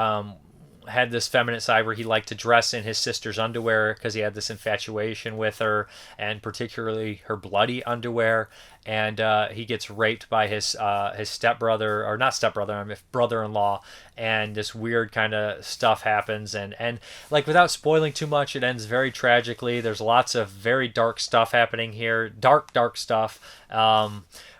had this feminine side where he liked to dress in his sister's underwear because he had this infatuation with her, and particularly her bloody underwear. And he gets raped by his stepbrother, or not stepbrother, I mean brother-in-law, and this weird kind of stuff happens, and like, without spoiling too much, it ends very tragically. There's lots of very dark stuff happening here, dark stuff,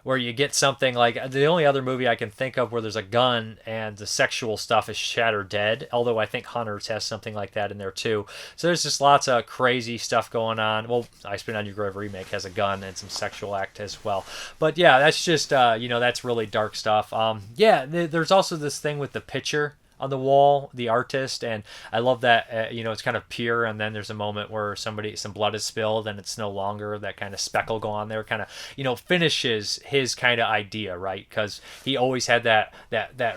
where you get something like, the only other movie I can think of where there's a gun and the sexual stuff is Shatter Dead, although I think Hunters has something like that in there too. So there's just lots of crazy stuff going on. Well, I Spit on Your Grave remake has a gun and some sexual act as well. But yeah, that's just, that's really dark stuff. There's also this thing with the picture on the wall, the artist, and I love that, it's kind of pure, and then there's a moment where some blood is spilled, and it's no longer that kind of speckle go on there, kind of, finishes his kind of idea, right? Because he always had that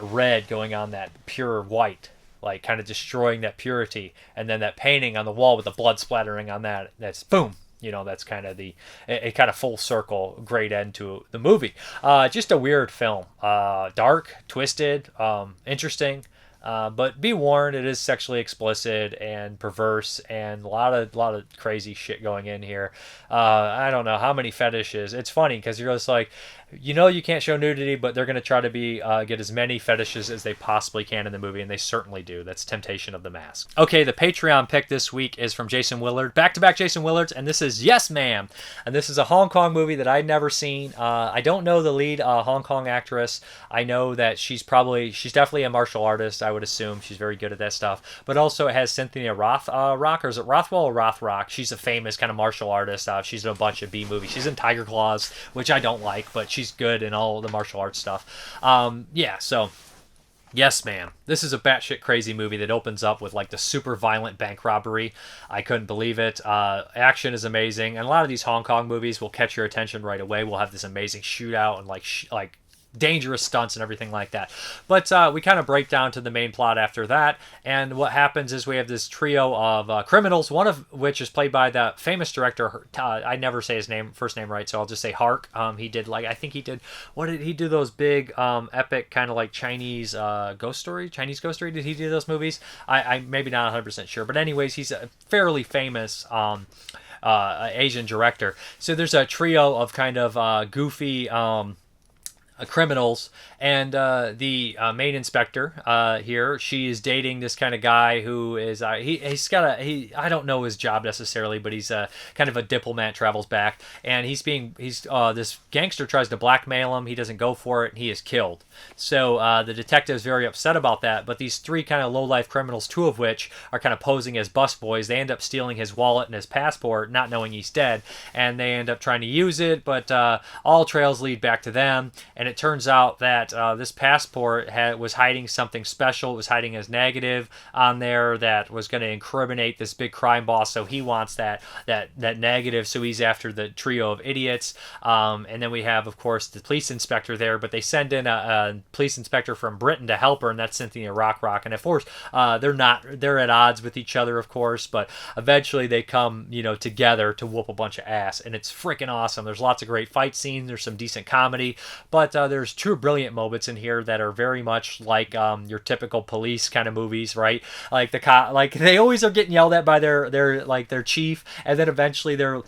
red going on that pure white, like kind of destroying that purity, and then that painting on the wall with the blood splattering on that's boom. That's kind of a kind of full circle, great end to the movie. Just a weird film. Dark, twisted, interesting. But be warned, it is sexually explicit and perverse, and a lot of crazy shit going in here. I don't know how many fetishes. It's funny because you're just like, you can't show nudity, but they're going to try to get as many fetishes as they possibly can in the movie, and they certainly do. That's temptation of the mask. Okay, the Patreon pick this week is from Jason Willard, back-to-back Jason Willards, and this is Yes Ma'am, and this is a Hong Kong movie that I'd never seen. I don't know the lead Hong Kong actress. I know that she's definitely a martial artist. I would assume she's very good at that stuff. But also it has Cynthia Rock, or is it Rothwell or Rothrock? She's a famous kind of martial artist. She's in a bunch of B movies. She's in Tiger Claws, which I don't like, but she's good in all the martial arts stuff. So Yes Ma'am. This is a batshit crazy movie that opens up with like the super violent bank robbery. I couldn't believe it. Action is amazing, and a lot of these Hong Kong movies will catch your attention right away. We'll have this amazing shootout and like dangerous stunts and everything like that. But we kind of break down to the main plot after that, and what happens is we have this trio of criminals, one of which is played by the famous director, I never say his first name right, so I'll just say Hark. He did what did he do, those big epic kind of like Chinese ghost story? Did he do those movies? I maybe not 100% sure, but anyways, he's a fairly famous Asian director. So there's a trio of kind of goofy criminals, and the main inspector here, she is dating this kind of guy who is I don't know his job necessarily, but he's kind of a diplomat, travels back, and this gangster tries to blackmail him. He doesn't go for it, and he is killed. So the detective is very upset about that, but these three kind of low-life criminals, two of which are kind of posing as busboys, they end up stealing his wallet and his passport, not knowing he's dead, and they end up trying to use it, but all trails lead back to them, and it turns out that this passport was hiding something special. It was hiding his negative on there that was going to incriminate this big crime boss, so he wants that negative, so he's after the trio of idiots. And then we have, of course, the police inspector there, but they send in a police inspector from Britain to help her, and that's Cynthia Rock. And of course, they're at odds with each other, of course, but eventually they come, together to whoop a bunch of ass, and it's freaking awesome. There's lots of great fight scenes. There's some decent comedy, but there's two brilliant moments in here that are very much like your typical police kind of movies, right? Like the cop, like they always are getting yelled at by their chief, and then eventually they're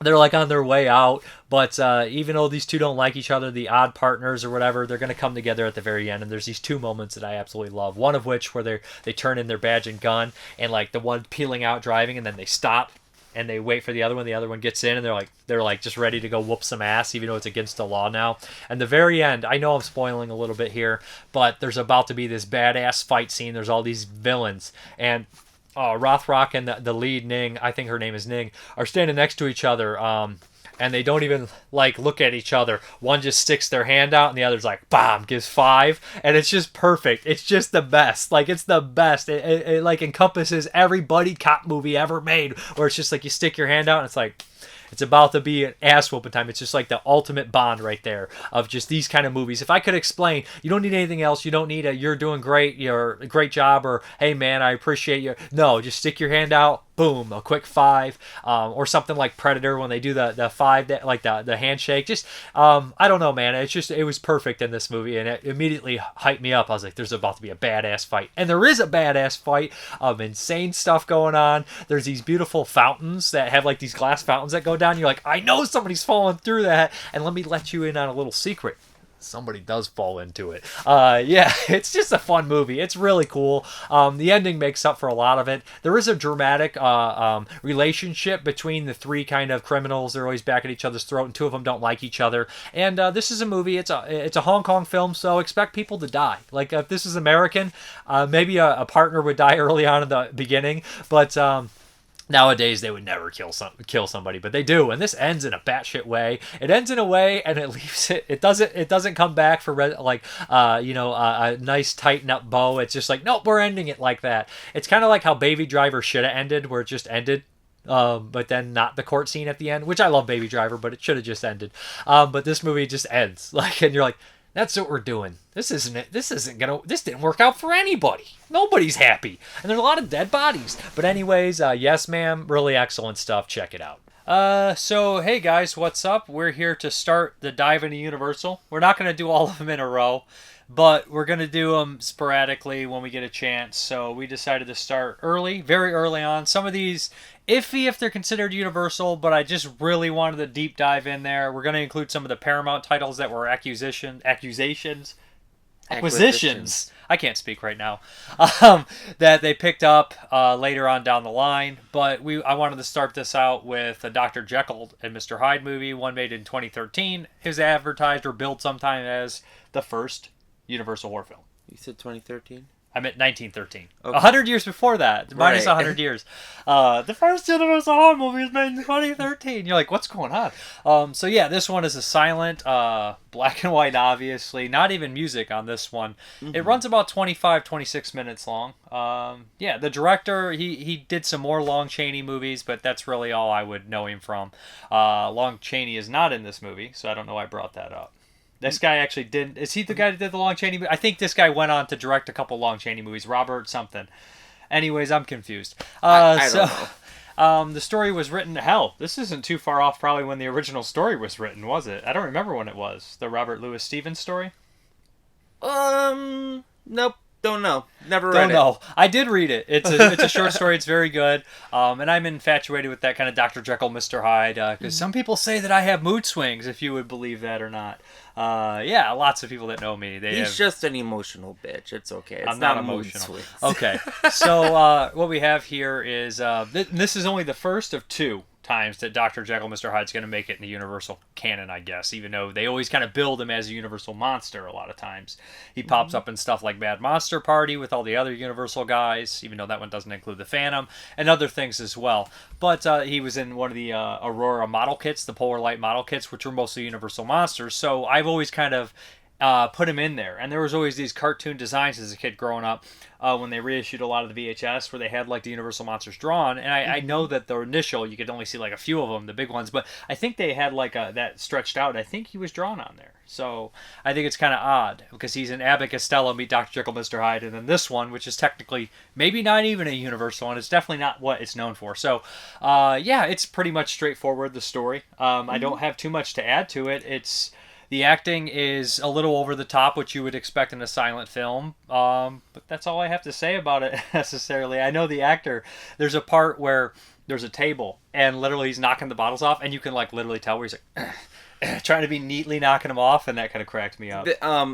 like on their way out, but even though these two don't like each other, the odd partners or whatever, they're going to come together at the very end. And there's these two moments that I absolutely love. One of which where they turn in their badge and gun, and like the one peeling out driving, and then they stop and they wait for the other one. The other one gets in, and they're like just ready to go whoop some ass, even though it's against the law now. And the very end, I know I'm spoiling a little bit here, but there's about to be this badass fight scene. There's all these villains, and Rothrock and the lead, Ning, I think her name is Ning, are standing next to each other, and they don't even like look at each other. One just sticks their hand out, and the other's like, bam, gives 5, and it's just perfect. It's just the best. Like, it's the best. It like encompasses every buddy cop movie ever made, where it's just like you stick your hand out, and it's like, it's about to be an ass whooping time. It's just like the ultimate bond right there of just these kind of movies. If I could explain, you don't need anything else. You don't need you're doing great, you're a great job, or hey man, I appreciate you. No, just stick your hand out, boom, a quick 5, or something like Predator when they do the 5, like the handshake. Just I don't know, man. It was perfect in this movie, and it immediately hyped me up. I was like, there's about to be a badass fight, and there is a badass fight of insane stuff going on. There's these beautiful fountains that have like these glass fountains that go down. You're like, I know somebody's falling through that, and let me let you in on a little secret. Somebody does fall into it. Yeah, it's just a fun movie. It's really cool. The ending makes up for a lot of it. There is a dramatic relationship between the three kind of criminals. They're always back at each other's throat, and two of them don't like each other. And this is a movie. It's a Hong Kong film, so expect people to die. Like, if this is American, maybe a partner would die early on in the beginning, but nowadays they would never kill somebody, but they do, and this ends in a batshit way. It ends in a way, and it leaves it. It doesn't come back for a nice tighten up bow. It's just like, nope, we're ending it like that. It's kind of like how Baby Driver should have ended, where it just ended. But then not the court scene at the end, which I love Baby Driver, but it should have just ended. But this movie just ends, like, and you're like, that's what we're doing. This didn't work out for anybody. Nobody's happy. And there's a lot of dead bodies. But anyways, Yes Ma'am, really excellent stuff. Check it out. So, hey guys, what's up? We're here to start the dive into Universal. We're not going to do all of them in a row. but we're going to do them sporadically when we get a chance. So we decided to start early, very early on. Some of these, iffy if they're considered Universal, but I just really wanted to deep dive in there. We're going to include some of the Paramount titles that were acquisitions. I can't speak right now. That they picked up later on down the line. But I wanted to start this out with a Dr. Jekyll and Mr. Hyde movie, one made in 2013. It was advertised or billed sometime as the first Universal horror film. You said 2013? I meant 1913. Okay. 100 years before that. Minus Right. 100 years. The first Universal horror movie was made in 2013. You're like, what's going on? So yeah, this one is a silent, black and white, obviously. Not even music on this one. It runs about 25, 26 minutes long. Yeah, the director, he did some more Lon Chaney movies, but that's really all I would know him from. Lon Chaney is not in this movie, so I don't know why I brought that up. This guy actually did. Is he the guy that did the Lon Chaney movie? I think this guy went on to direct a couple Lon Chaney movies. Robert something. Anyways, I'm confused. I don't know. The story was written. Hell, this isn't too far off probably when the original story was written, was it? I don't remember when it was. The Robert Louis Stevens story? Nope. Don't know. Never read Don't know. I did read it. It's a short story. It's very good. And I'm infatuated with that kind of Dr. Jekyll, Mr. Hyde. Because some people say that I have mood swings, if you would believe that or not. Yeah, lots of people that know me. He's just an emotional bitch. It's okay. It's I'm not emotional. Okay. So what we have here is this is only the first of two times that Dr. Jekyll, Mr. Hyde's going to make it in the Universal canon, I guess, even though they always kind of build him as a Universal monster a lot of times. He pops up in stuff like Mad Monster Party with all the other Universal guys, even though that one doesn't include the Phantom, and other things as well. But he was in one of the Aurora model kits, the Polar Light model kits, which were mostly Universal monsters, so I've always kind of put him in there. And there was always these cartoon designs as a kid growing up when they reissued a lot of the VHS where they had like the Universal monsters drawn. And I know that the initial, you could only see like a few of them, the big ones, but I think they had like that stretched out. I think he was drawn on there. So I think it's kind of odd because he's in Abbott Costello meet Dr. Jekyll, Mr. Hyde, and then this one, which is technically maybe not even a Universal, and it's definitely not what it's known for. So yeah, it's pretty much straightforward, the story. I don't have too much to add to it. The acting is a little over the top, which you would expect in a silent film, but that's all I have to say about it necessarily. I know the actor, there's a part where there's a table, and literally he's knocking the bottles off, and you can like literally tell where he's like trying to be neatly knocking them off, and that kind of cracked me up.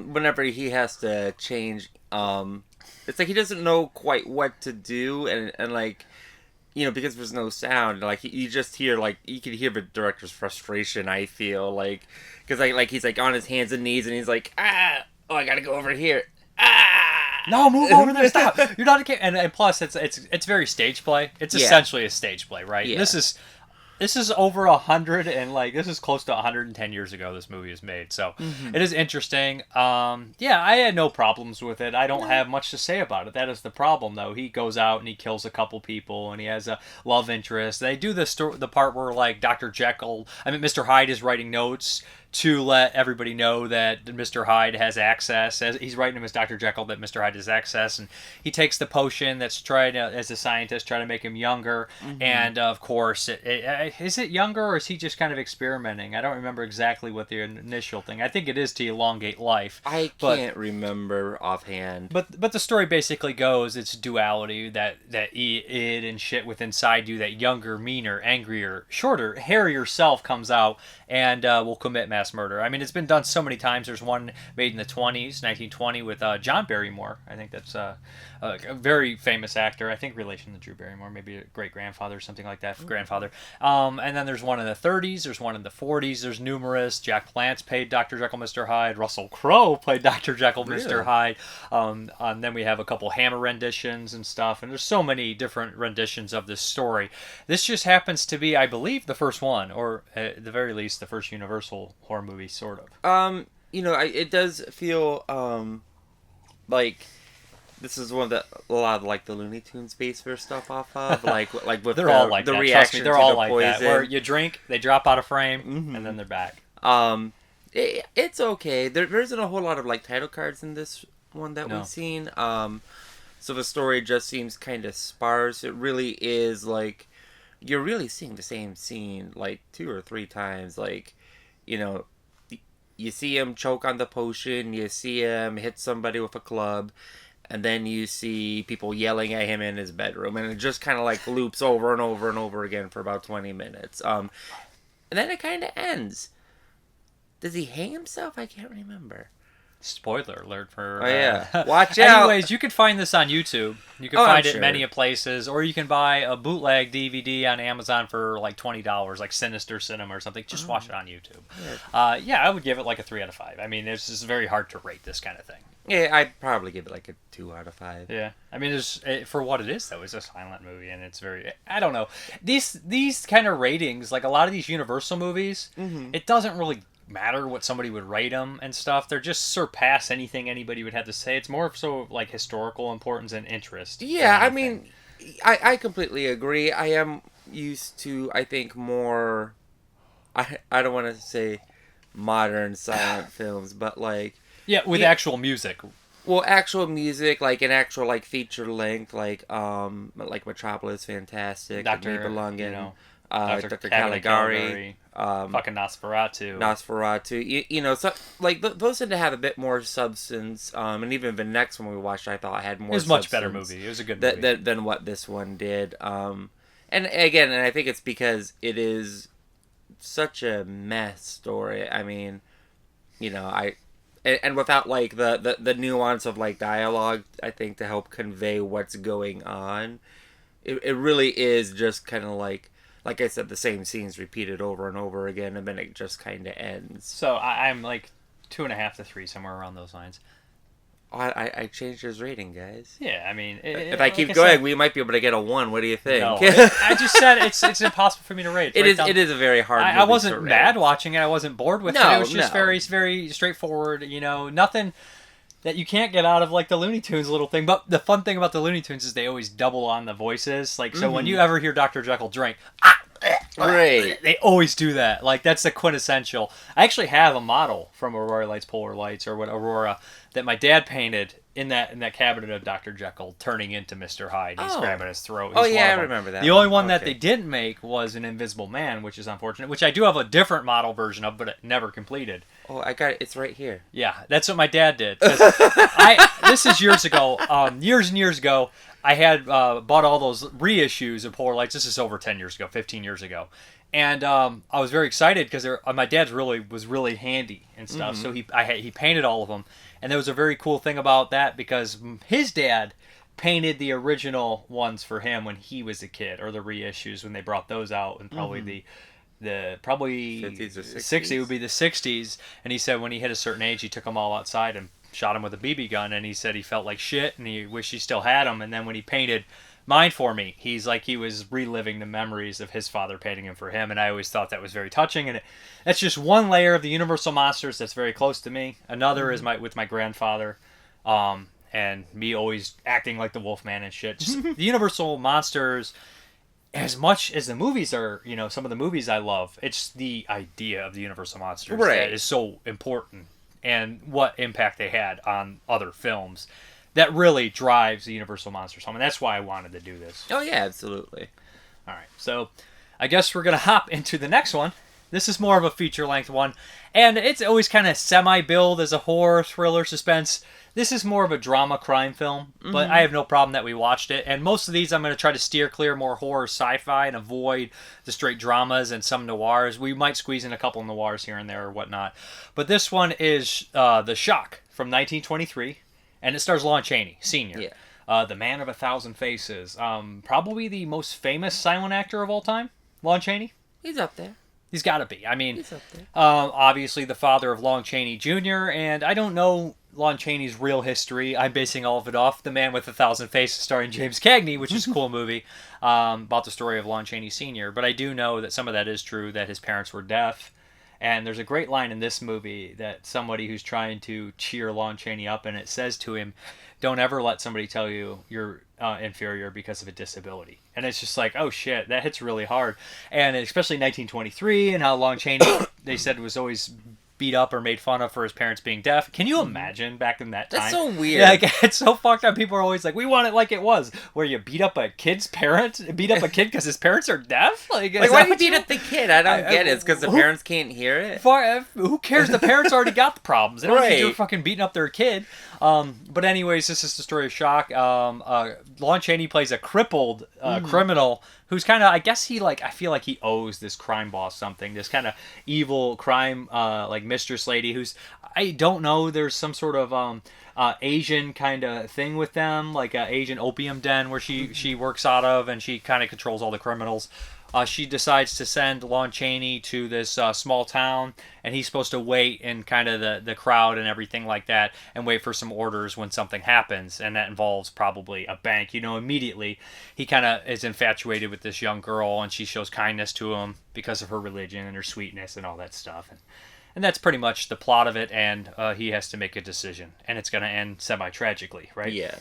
Whenever he has to change, it's like he doesn't know quite what to do, and like, you know, because there's no sound, like you just hear, like, you can hear the director's frustration, I feel like, because like he's like on his hands and knees and he's like, I gotta go over here, no, move over there, stop, you're not a kid. And plus it's very stage play. It's essentially a stage play, right? Yeah. This is over 100 and like this is close to 110 years ago this movie is made, so it is interesting. Yeah, I had no problems with it. I don't have much to say about it. That is the problem, though. He goes out and he kills a couple people and he has a love interest. They do the part where like Mr. Hyde is writing notes to let everybody know that Mr. Hyde has access. He's writing him as Dr. Jekyll that Mr. Hyde has access, and he takes the potion that's trying to, as a scientist, try to make him younger. And of course, is it younger or is he just kind of experimenting? I don't remember exactly what the initial thing. I think it is to elongate life. I can't remember offhand. But the story basically goes, it's duality, that id and shit within inside you, that younger, meaner, angrier, shorter, hairier self comes out and will commit mass murder. I mean, it's been done so many times. There's one made in the 20s, 1920, with John Barrymore. I think that's a very famous actor. I think relation to Drew Barrymore, maybe a great-grandfather or something like that, grandfather. And then there's one in the 30s, there's one in the 40s, there's numerous. Jack Palance played Dr. Jekyll, Mr. Hyde. Russell Crowe played Dr. Jekyll, Mr. Hyde. And then we have a couple Hammer renditions and stuff, and there's so many different renditions of this story. This just happens to be, I believe, the first one, or at the very least, the first Universal horror movie, sort of. You know, it does feel like this is one that a lot of like the Looney Tunes base their stuff off of, like with they're all like the that. reaction Trust me, they're to all the like poison. that. Where you drink, they drop out of frame, and then they're back. It's okay. There isn't a whole lot of like title cards in this one that we've seen. So the story just seems kind of sparse. It really is like you're really seeing the same scene like 2 or 3 times. Like, you know, you see him choke on the potion, you see him hit somebody with a club, and then you see people yelling at him in his bedroom, and it just kind of like loops over and over and over again for about 20 minutes. And then it kind of ends. Does he hang himself? I can't remember. Spoiler alert for... Oh, yeah. Watch out. Anyways, you can find this on YouTube. You can find it in many places. Or you can buy a bootleg DVD on Amazon for like $20, like Sinister Cinema or something. Just watch it on YouTube. Yeah, I would give it like a 3 out of 5. I mean, it's just very hard to rate this kind of thing. Yeah, I'd probably give it like a 2 out of 5. Yeah. I mean, for what it is, though, it's a silent movie, and it's very... I don't know. These kind of ratings, like a lot of these Universal movies, it doesn't really matter what somebody would rate them and stuff. They're just surpass anything anybody would have to say. It's more so like historical importance and interest. Yeah, I mean, I completely agree. I am used to, I think, more... I don't want to say modern silent films, but like... Yeah, with actual music. Well, actual music, like an actual like feature length, like Metropolis, fantastic. Dr. Nibelungen, you know, Dr. Caligari, fucking Nosferatu. You know, so like those tend to have a bit more substance. And even the next one we watched, I thought had more. It was a much better movie. It was a good movie than what this one did. And again, and I think it's because it is such a mess story. I mean, you know, and without like the nuance of like dialogue, I think to help convey what's going on, it really is just kind of like I said, the same scenes repeated over and over again, and then it just kind of ends. So I'm like 2.5 to 3, somewhere around those lines. I changed his rating, guys. Yeah, I mean... if I keep going, we might be able to get a 1. What do you think? No, I just said it's impossible for me to rate. It is a very hard movie I wasn't mad watching it. I wasn't bored with it. It was just very, very straightforward. You know, nothing that you can't get out of like the Looney Tunes little thing. But the fun thing about the Looney Tunes is they always double on the voices. Like, so when you ever hear Dr. Jekyll drink... Right. They always do that. Like, that's the quintessential. I actually have a model from Aurora Lights, Polar Lights, or what Aurora, that my dad painted in that cabinet of Dr. Jekyll turning into Mr. Hyde. He's grabbing his throat. Oh, yeah, I remember that. The only one that they didn't make was an Invisible Man, which is unfortunate, which I do have a different model version of, but it never completed. Oh, I got it. It's right here. Yeah, that's what my dad did. This is years ago. Years and years ago, I had bought all those reissues of Polar Lights. This is over 10 years ago, 15 years ago. And I was very excited because my dad's was really handy and stuff. So he painted all of them. And there was a very cool thing about that because his dad painted the original ones for him when he was a kid, or the reissues when they brought those out, and probably probably 50s or 60s would be the 60s. And he said when he hit a certain age, he took them all outside and shot him with a BB gun, and he said he felt like shit and he wished he still had them. And then when he painted mine for me, he's like he was reliving the memories of his father painting him for him, and I always thought that was very touching. And that's just one layer of the Universal monsters that's very close to me. Another is with my grandfather, and me always acting like the Wolfman and shit. Just the Universal monsters, as much as the movies are, you know, some of the movies I love, it's the idea of the Universal monsters that is so important, and what impact they had on other films that really drives the Universal Monsters home. And that's why I wanted to do this. Oh, yeah, absolutely. All right, so I guess we're going to hop into the next one. This is more of a feature-length one, and it's always kind of semi-billed as a horror, thriller, suspense. This is more of a drama crime film, but I have no problem that we watched it. And most of these I'm going to try to steer clear more horror, sci-fi, and avoid the straight dramas and some noirs. We might squeeze in a couple noirs here and there or whatnot. But this one is The Shock from 1923, and it stars Lon Chaney, Sr., the man of 1,000 faces. Probably the most famous silent actor of all time, Lon Chaney. He's up there. He's got to be. I mean, obviously the father of Lon Chaney Jr., and I don't know Lon Chaney's real history. I'm basing all of it off The Man with 1,000 Faces, starring James Cagney, which is a cool movie about the story of Lon Chaney Sr. But I do know that some of that is true, that his parents were deaf. And there's a great line in this movie that somebody who's trying to cheer Lon Chaney up, and it says to him, "Don't ever let somebody tell you you're inferior because of a disability." And it's just like, oh shit, that hits really hard. And especially 1923, and how Lon Chaney, they said, was always beat up or made fun of for his parents being deaf. Can you imagine back in that time? That's so weird. Yeah, like, it's so fucked up. People are always like, we want it like it was, where you beat up a kid's parent, beat up a kid because his parents are deaf. Like why do you beat up the kid? I don't get it. It's because the parents can't hear it. Who cares? The parents already got the problems. They don't need you Right. fucking beating up their kid. But anyways, this is the story of Shock. Lon Chaney plays a crippled criminal who's kind of, I guess I feel like he owes this crime boss something. This kind of evil crime like mistress lady who's, I don't know, there's some sort of Asian kind of thing with them, like an Asian opium den where she works out of, and she kind of controls all the criminals. She decides to send Lon Chaney to this small town, and he's supposed to wait in kind of the crowd and everything like that, and wait for some orders when something happens, and that involves probably a bank. Immediately he kind of is infatuated with this young girl, and she shows kindness to him because of her religion and her sweetness and all that stuff. And that's pretty much the plot of it, and he has to make a decision, and it's going to end semi-tragically, right? Yeah.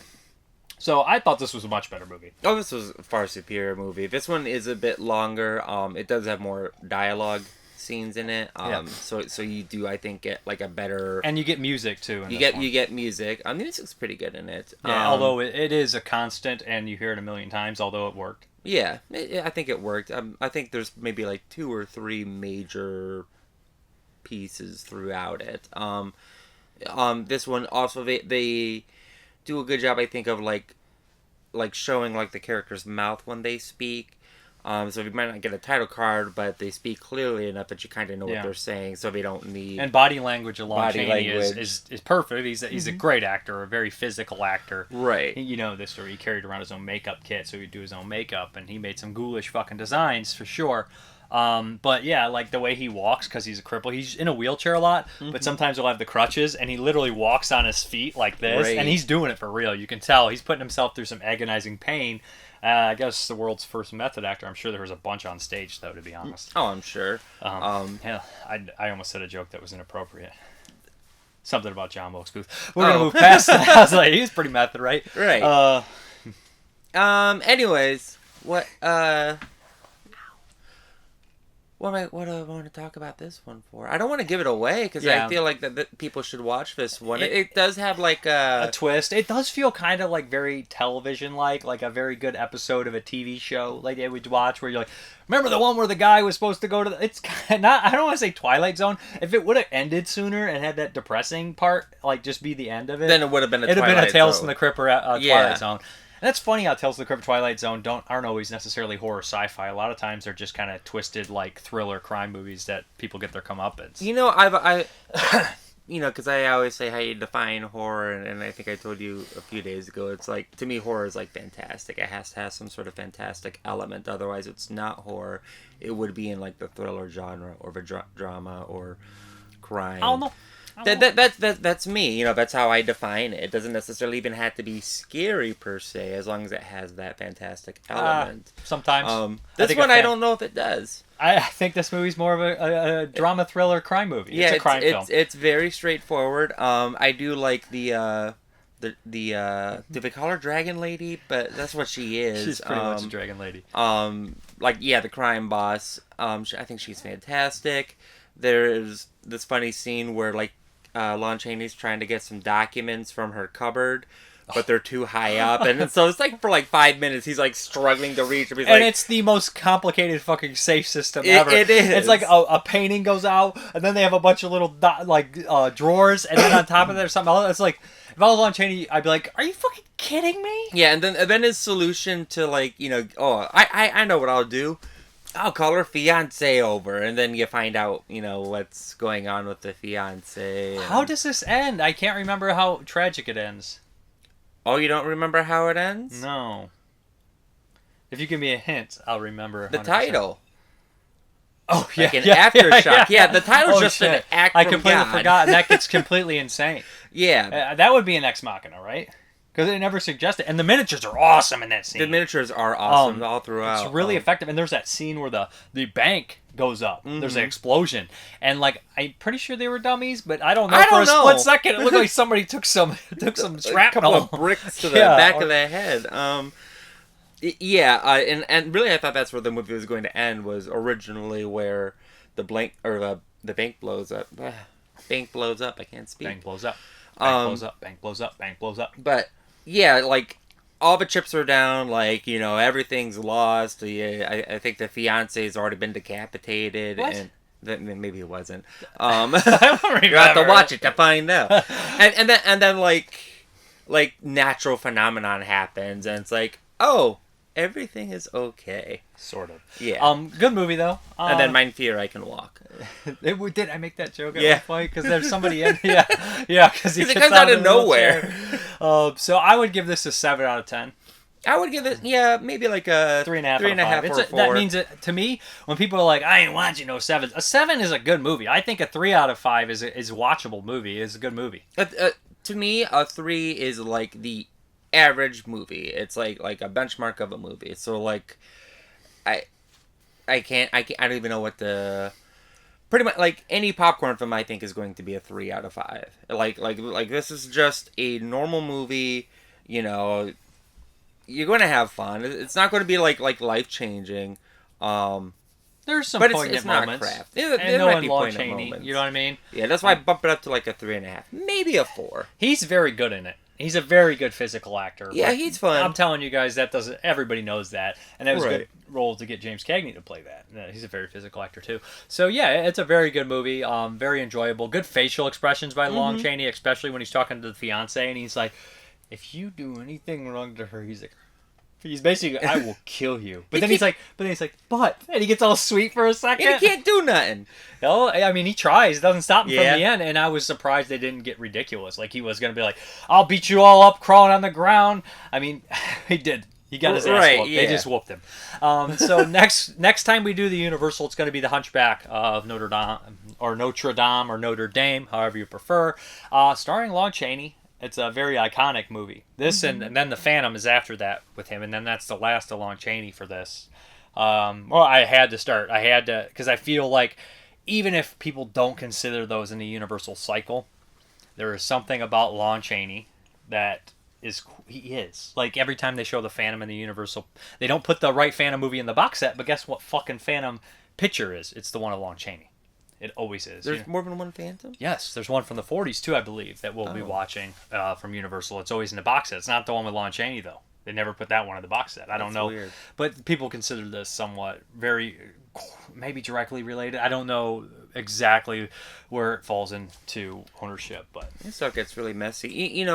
So I thought this was a much better movie. Oh, this was a far superior movie. This one is a bit longer. It does have more dialogue scenes in it. So you do, I think, get like a better. And you get music too. You get music. The music's pretty good in it. Yeah, although it is a constant, and you hear it a million times. Although it worked. Yeah, I think it worked. I think there's maybe like 2 or 3 major pieces throughout it. This one also they do a good job, I think, of like showing like the character's mouth when they speak. So you might not get a title card, but they speak clearly enough that you kind of know what they're saying, so they don't need. And body language along Chaney is perfect. He's a great actor, a very physical actor. Right. This story, he carried around his own makeup kit, so he'd do his own makeup, and he made some ghoulish fucking designs for sure. But yeah, like the way he walks, because he's a cripple, he's in a wheelchair a lot, but sometimes he'll have the crutches, and he literally walks on his feet like this, and he's doing it for real. You can tell he's putting himself through some agonizing pain. I guess the world's first method actor. I'm sure there was a bunch on stage, though, to be honest. Oh, I'm sure. Hell, I almost said a joke that was inappropriate. Something about John Wilkes Booth. We're gonna move past that. I was like, he's pretty method, right? Right. Anyways, what do I want to talk about this one for? I don't want to give it away because I feel like that people should watch this one. It does have like a twist. It does feel kind of like very television-like a very good episode of a TV show like they would watch where you're like, remember the one where the guy was supposed to go to it's kind of not, I don't want to say Twilight Zone. If it would have ended sooner and had that depressing part, like just be the end of it, then it would have been a Tales from the Crypt or Twilight Zone. And that's funny how Tales of the Crypt, Twilight Zone aren't always necessarily horror sci-fi. A lot of times they're just kind of twisted like thriller crime movies that people get their comeuppance. Because I always say how you define horror, and I think I told you a few days ago, it's like, to me, horror is like fantastic. It has to have some sort of fantastic element. Otherwise, it's not horror. It would be in like the thriller genre or the drama or crime. I don't know. That's me. That's how I define it. It doesn't necessarily even have to be scary per se, as long as it has that fantastic element. Sometimes. This one, I don't know if it does. I think this movie's more of a drama thriller crime movie. Yeah, it's a crime film. It's very straightforward. I do like the do they call her Dragon Lady? But that's what she is. She's pretty much a Dragon Lady. The crime boss. I think she's fantastic. There's this funny scene where Lon Chaney's trying to get some documents from her cupboard, but they're too high up, and so it's like for like 5 minutes he's like struggling to reach them. And it's the most complicated fucking safe system ever. It is. It's like a painting goes out, and then they have a bunch of little drawers, and then on top of that there's something else. It's like, if I was Lon Chaney, I'd be like, "Are you fucking kidding me?" Yeah, and then his solution to I know what I'll do. I'll call her fiance over, and then you find out, what's going on with the fiance. How does this end? I can't remember how tragic it ends. Oh, you don't remember how it ends? No. If you give me a hint, I'll remember 100%. The title. Oh, yeah. Like an aftershock. Yeah, the title's just shit. an act I from completely God. forgot, and that gets completely insane. Yeah. That would be an Ex Machina, right? Because they never suggested, and the miniatures are awesome in that scene. The miniatures are awesome all throughout. It's really effective, and there's that scene where the bank goes up. Mm-hmm. There's an explosion, and I'm pretty sure they were dummies, but I don't know. For a split second, it looked like somebody took some shrapnel, a couple of bricks to the back of the head. And really, I thought that's where the movie was going to end. Was originally where the bank blows up. bank blows up. I can't speak. Bank blows up. Bank blows up. Bank blows up. Bank blows up. But yeah, like all the chips are down. Like everything's lost. I think the fiance's already been decapitated. What? And maybe it wasn't. I don't You have to remember. watch it to find out. and then like natural phenomenon happens, and it's like, oh, everything is okay. Sort of. Yeah. Good movie though. And then Mind Fear, I Can Walk. Did I make that joke at Yeah. one point? Because there's somebody in. Yeah. Because It comes out of nowhere. So I would give this a 7 out of 10. I would give it, maybe like a 3.5 3.5 or or 4. That means to me, when people are like, I ain't watching no 7s, a 7 is a good movie. I think a 3 out of 5 is a watchable movie. Is a good movie. To me, a 3 is like the average movie. It's like a benchmark of a movie. So like, I don't even know what the. Pretty much, like, any popcorn film, I think, is going to be a 3 out of 5. Like this is just a normal movie, you're going to have fun. It's not going to be, like life-changing. There's some but poignant it's not moments. crap. And knowing Lon Chaney, you know what I mean? Yeah, that's why I bump it up to, like, a 3.5. Maybe a 4. He's very good in it. He's a very good physical actor. Yeah, Like, he's fun. I'm telling you guys, that doesn't. Everybody knows that, and that was a Right. good role to get James Cagney to play that. He's a very physical actor too. So yeah, it's a very good movie. Very enjoyable. Good facial expressions by Lon Chaney, especially when he's talking to the fiance, and he's like, "If you do anything wrong to her," he's basically, "I will kill you." But then he's like, and he gets all sweet for a second. And he can't do nothing. No, I mean, he tries. It doesn't stop him Yeah. from the end. And I was surprised they didn't get ridiculous. Like, he was going to be like, I'll beat you all up crawling on the ground. I mean, he did. He got his ass Right, whooped. yeah. They just whooped him. So next time we do the Universal, it's going to be the Hunchback of Notre Dame, or Notre Dame, or Notre Dame, however you prefer, starring Lon Chaney. It's a very iconic movie. This and then The Phantom is after that with him, and then that's the last of Lon Chaney for this. Well, I had to start. Because I feel like even if people don't consider those in the Universal cycle, there is something about Lon Chaney that he is. Like, every time they show the Phantom in the Universal, they don't put the right Phantom movie in the box set, but guess what fucking Phantom picture is? It's the one of Lon Chaney. It always is. There's more than one Phantom? Yes, there's one from the 40s too, I believe, that we'll be watching from Universal. It's always in the box set. It's not the one with Lon Chaney, though. They never put that one in the box set. I don't know. Weird. But people consider this somewhat maybe directly related. I don't know exactly where it falls into ownership, but This stuff gets really messy.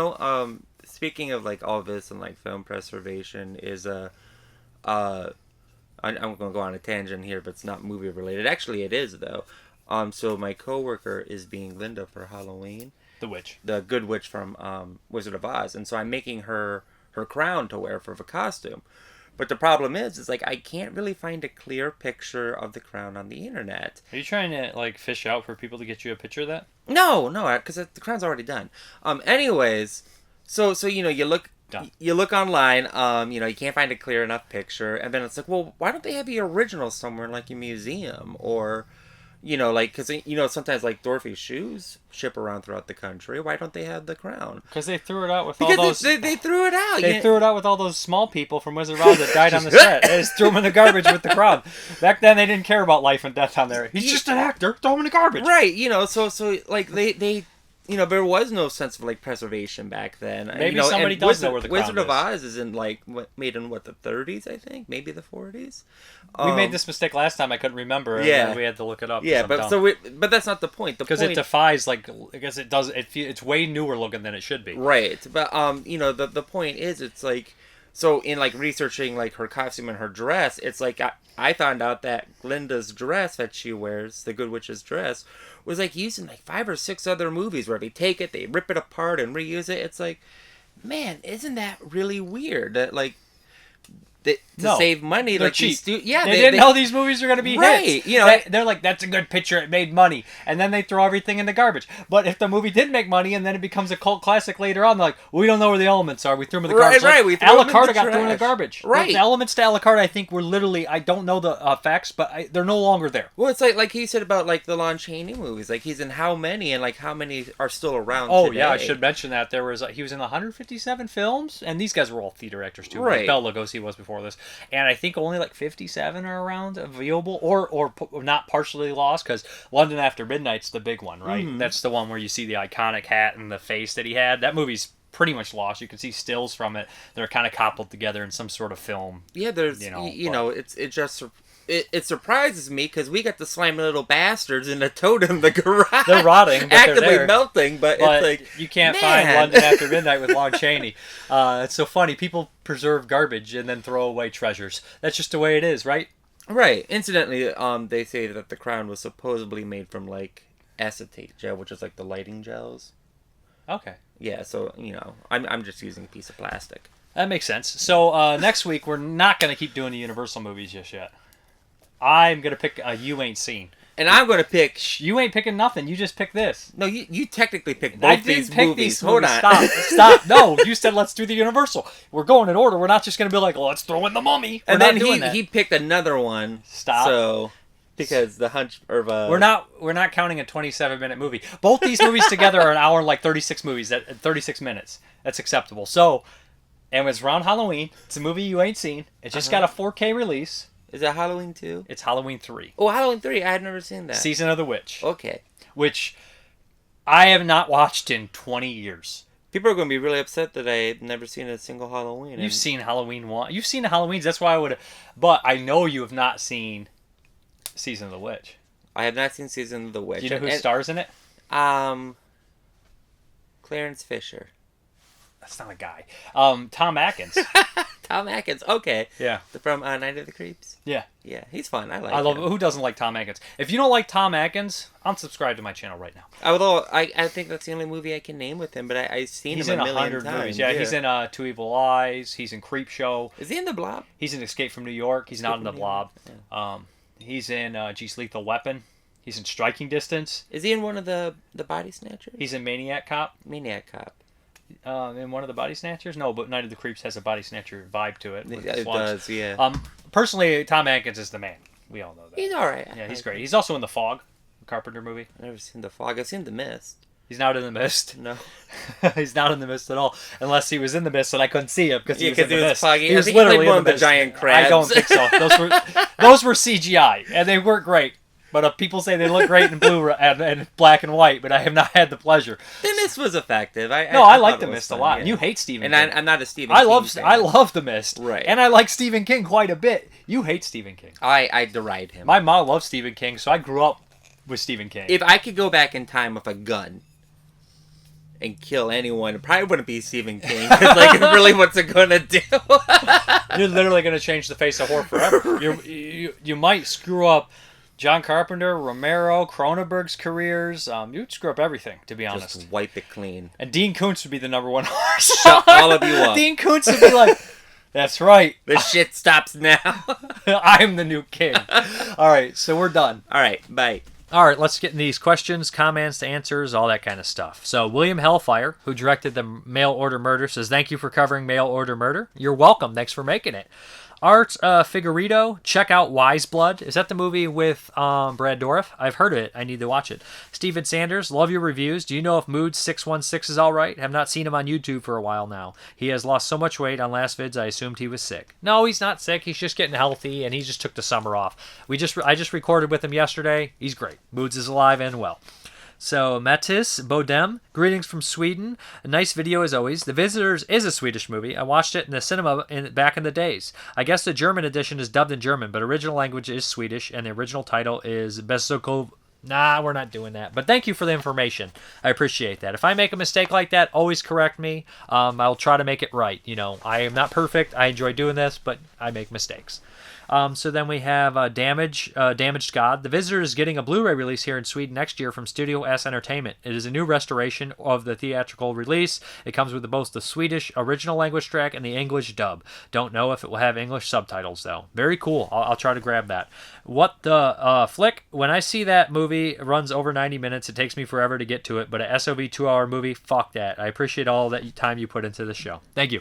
Speaking of, like, all this and, like, film preservation is I'm going to go on a tangent here, but it's not movie related. Actually, it is, though. So my coworker is being Linda for Halloween. The Witch. The Good Witch from Wizard of Oz. And so I'm making her crown to wear for the costume. But the problem is like, I can't really find a clear picture of the crown on the internet. Are you trying to, like, fish out for people to get you a picture of that? No, because the crown's already done. Anyways, so you look... Done. You look online, you can't find a clear enough picture, and then it's like, well, why don't they have the original somewhere in, like, a museum? Or, because, sometimes, like, Dorothy's shoes ship around throughout the country. Why don't they have the crown? Because they threw it out with Because all those... they threw it out. They threw it out with all those small people from Wizard of Oz that died on the set. They just threw them in the garbage with the crown. Back then, they didn't care about life and death on there. He's just an actor. Throw him in the garbage. Right, so like, they there was no sense of, like, preservation back then. Maybe somebody does know where the crown Wizard of is. Oz is in, like, made in, the 30s, I think? Maybe the 40s? We made this mistake last time. I couldn't remember. And Yeah. then we had to look it up. Yeah, but that's not the point. Because it defies, like, I guess it does. It's way newer looking than it should be. Right, but the point is, it's like, so in, like, researching, like, her costume and her dress, it's like I found out that Glinda's dress that she wears, the Good Witch's dress, was, like, used in, like, 5 or 6 other movies where they take it, they rip it apart and reuse it. It's like, man, isn't that really weird? That, like, save money, they're like, cheap. they didn't know these movies were going to be right, hits. They're like, that's a good picture. It made money, and then they throw everything in the garbage. But if the movie did make money, and then it becomes a cult classic later on, they're like, we don't know where the elements are. We threw them in the garbage. Right, we threw them in the Alucarda got thrown in the trash. garbage. Right. Like, the elements to Alucarda, I think, were literally, I don't know the facts, but they're no longer there. Well, it's like he said about, like, the Lon Chaney movies. Like, he's in how many, and, like, how many are still around today? Yeah, I should mention that. He was in 157 films, and these guys were all theater actors, too. Right. Like Bela Lugosi was before before this, and I think only like 57 are around available, or not partially lost, because London After Midnight's the big one, right? That's the one where you see the iconic hat and the face that he had. That movie's pretty much lost. You can see stills from it that are kind of coupled together in some sort of film. Yeah, there's it surprises me because we got the slimy little bastards in the totem in the garage. They're rotting, but actively they're there. melting, but it's like you can't man. find London After Midnight with Lon Chaney. It's so funny. People preserve garbage and then throw away treasures. That's just the way it is, right? Right. Incidentally, they say that the crown was supposedly made from like acetate gel, which is like the lighting gels. Okay. Yeah, so I'm just using a piece of plastic. That makes sense. So next week we're not going to keep doing the Universal movies just yet. I'm going to pick a You Ain't Seen. And I'm going to pick... You ain't picking nothing. You just picked this. No, you technically picked both these movies. Hold on. Stop. No, you said let's do the Universal. We're going in order. We're not just going to be like, let's throw in the Mummy. And then he picked another one. Stop. So... Because the Hunch... We're not counting a 27-minute movie. Both these movies together are an hour and like 36 minutes. That's acceptable. So, and it's around Halloween. It's a movie you ain't seen. It just got a 4K release. Is it Halloween 2? It's Halloween 3. Oh, Halloween 3. I had never seen that. Season of the Witch. Okay. Which I have not watched in 20 years. People are going to be really upset that I've never seen a single Halloween. You've seen Halloween 1. You've seen the Halloweens. That's why I would... But I know you have not seen Season of the Witch. I have not seen Season of the Witch. Do you know who stars in it? Clarence Fisher. That's not a guy. Tom Atkins. Tom Atkins. Okay. Yeah. From Night of the Creeps. Yeah. Yeah, he's fun. I love him. Who doesn't like Tom Atkins? If you don't like Tom Atkins, unsubscribe to my channel right now. Although I think that's the only movie I can name with him, but I've seen him a million times. Movies. Yeah, he's in Two Evil Eyes. He's in Creepshow. Is he in The Blob? He's in Escape from New York. He's not in The Blob. Yeah. He's in Lethal Weapon. He's in Striking Distance. Is he in one of the Body Snatchers? He's in Maniac Cop. Maniac Cop. In one of the Body Snatchers? No, but Night of the Creeps has a Body Snatcher vibe to it. It does, yeah. Personally, Tom Atkins is the man. We all know that. He's alright. Yeah, he's great. He's also in The Fog, the Carpenter movie. I've never seen The Fog. I've seen The Mist. He's not in The Mist. No. He's not in The Mist at all. Unless he was in The Mist and I couldn't see him because he was in The Mist. Foggy. He was literally one in the of the giant crabs. I don't think so. Those were CGI, and they weren't great. But people say they look great in blue and black and white, but I have not had the pleasure. The Mist was effective. I like The Mist a lot. Yeah. And you hate Stephen King. And I'm not a Stephen King fan. I love The Mist. Right. And I like Stephen King quite a bit. You hate Stephen King. I deride him. My mom loves Stephen King, so I grew up with Stephen King. If I could go back in time with a gun and kill anyone, it probably wouldn't be Stephen King. Like, really, what's it going to do? You're literally going to change the face of horror forever. You might screw up John Carpenter, Romero, Cronenberg's careers. You'd screw up everything, to be honest. Just wipe it clean. And Dean Koontz would be the number one horror. Shut all of you up. Dean Koontz would be like, that's right. The shit stops now. I'm the new king. All right, so we're done. All right, bye. All right, let's get in these questions, comments, answers, all that kind of stuff. So William Hellfire, who directed the Mail Order Murder, says, thank you for covering Mail Order Murder. You're welcome. Thanks for making it. Art Figueredo, check out Wise Blood. Is that the movie with Brad Dourif? I've heard of it. I need to watch it. Steven Sanders, love your reviews. Do you know if Mood 616 is all right? Have not seen him on YouTube for a while now. He has lost so much weight on last vids, I assumed he was sick. No, he's not sick. He's just getting healthy, and he just took the summer off. I just recorded with him yesterday. He's great. Moods is alive and well. So, Mattis Bodem, greetings from Sweden. A nice video as always. The Visitors is a Swedish movie. I watched it in the cinema back in the days. I guess the German edition is dubbed in German, but original language is Swedish, and the original title is Besokov. Nah, we're not doing that. But thank you for the information. I appreciate that. If I make a mistake like that, always correct me. I'll try to make it right. You know, I am not perfect. I enjoy doing this, but I make mistakes. So then we have Damaged God. The Visitor is getting a Blu-ray release here in Sweden next year from Studio S Entertainment. It is a new restoration of the theatrical release. It comes with both the Swedish original language track and the English dub. Don't know if it will have English subtitles, though. Very cool. I'll try to grab that. What the flick? When I see that movie runs over 90 minutes, it takes me forever to get to it, but a SOV 2-hour movie, fuck that. I appreciate all that time you put into the show. Thank you.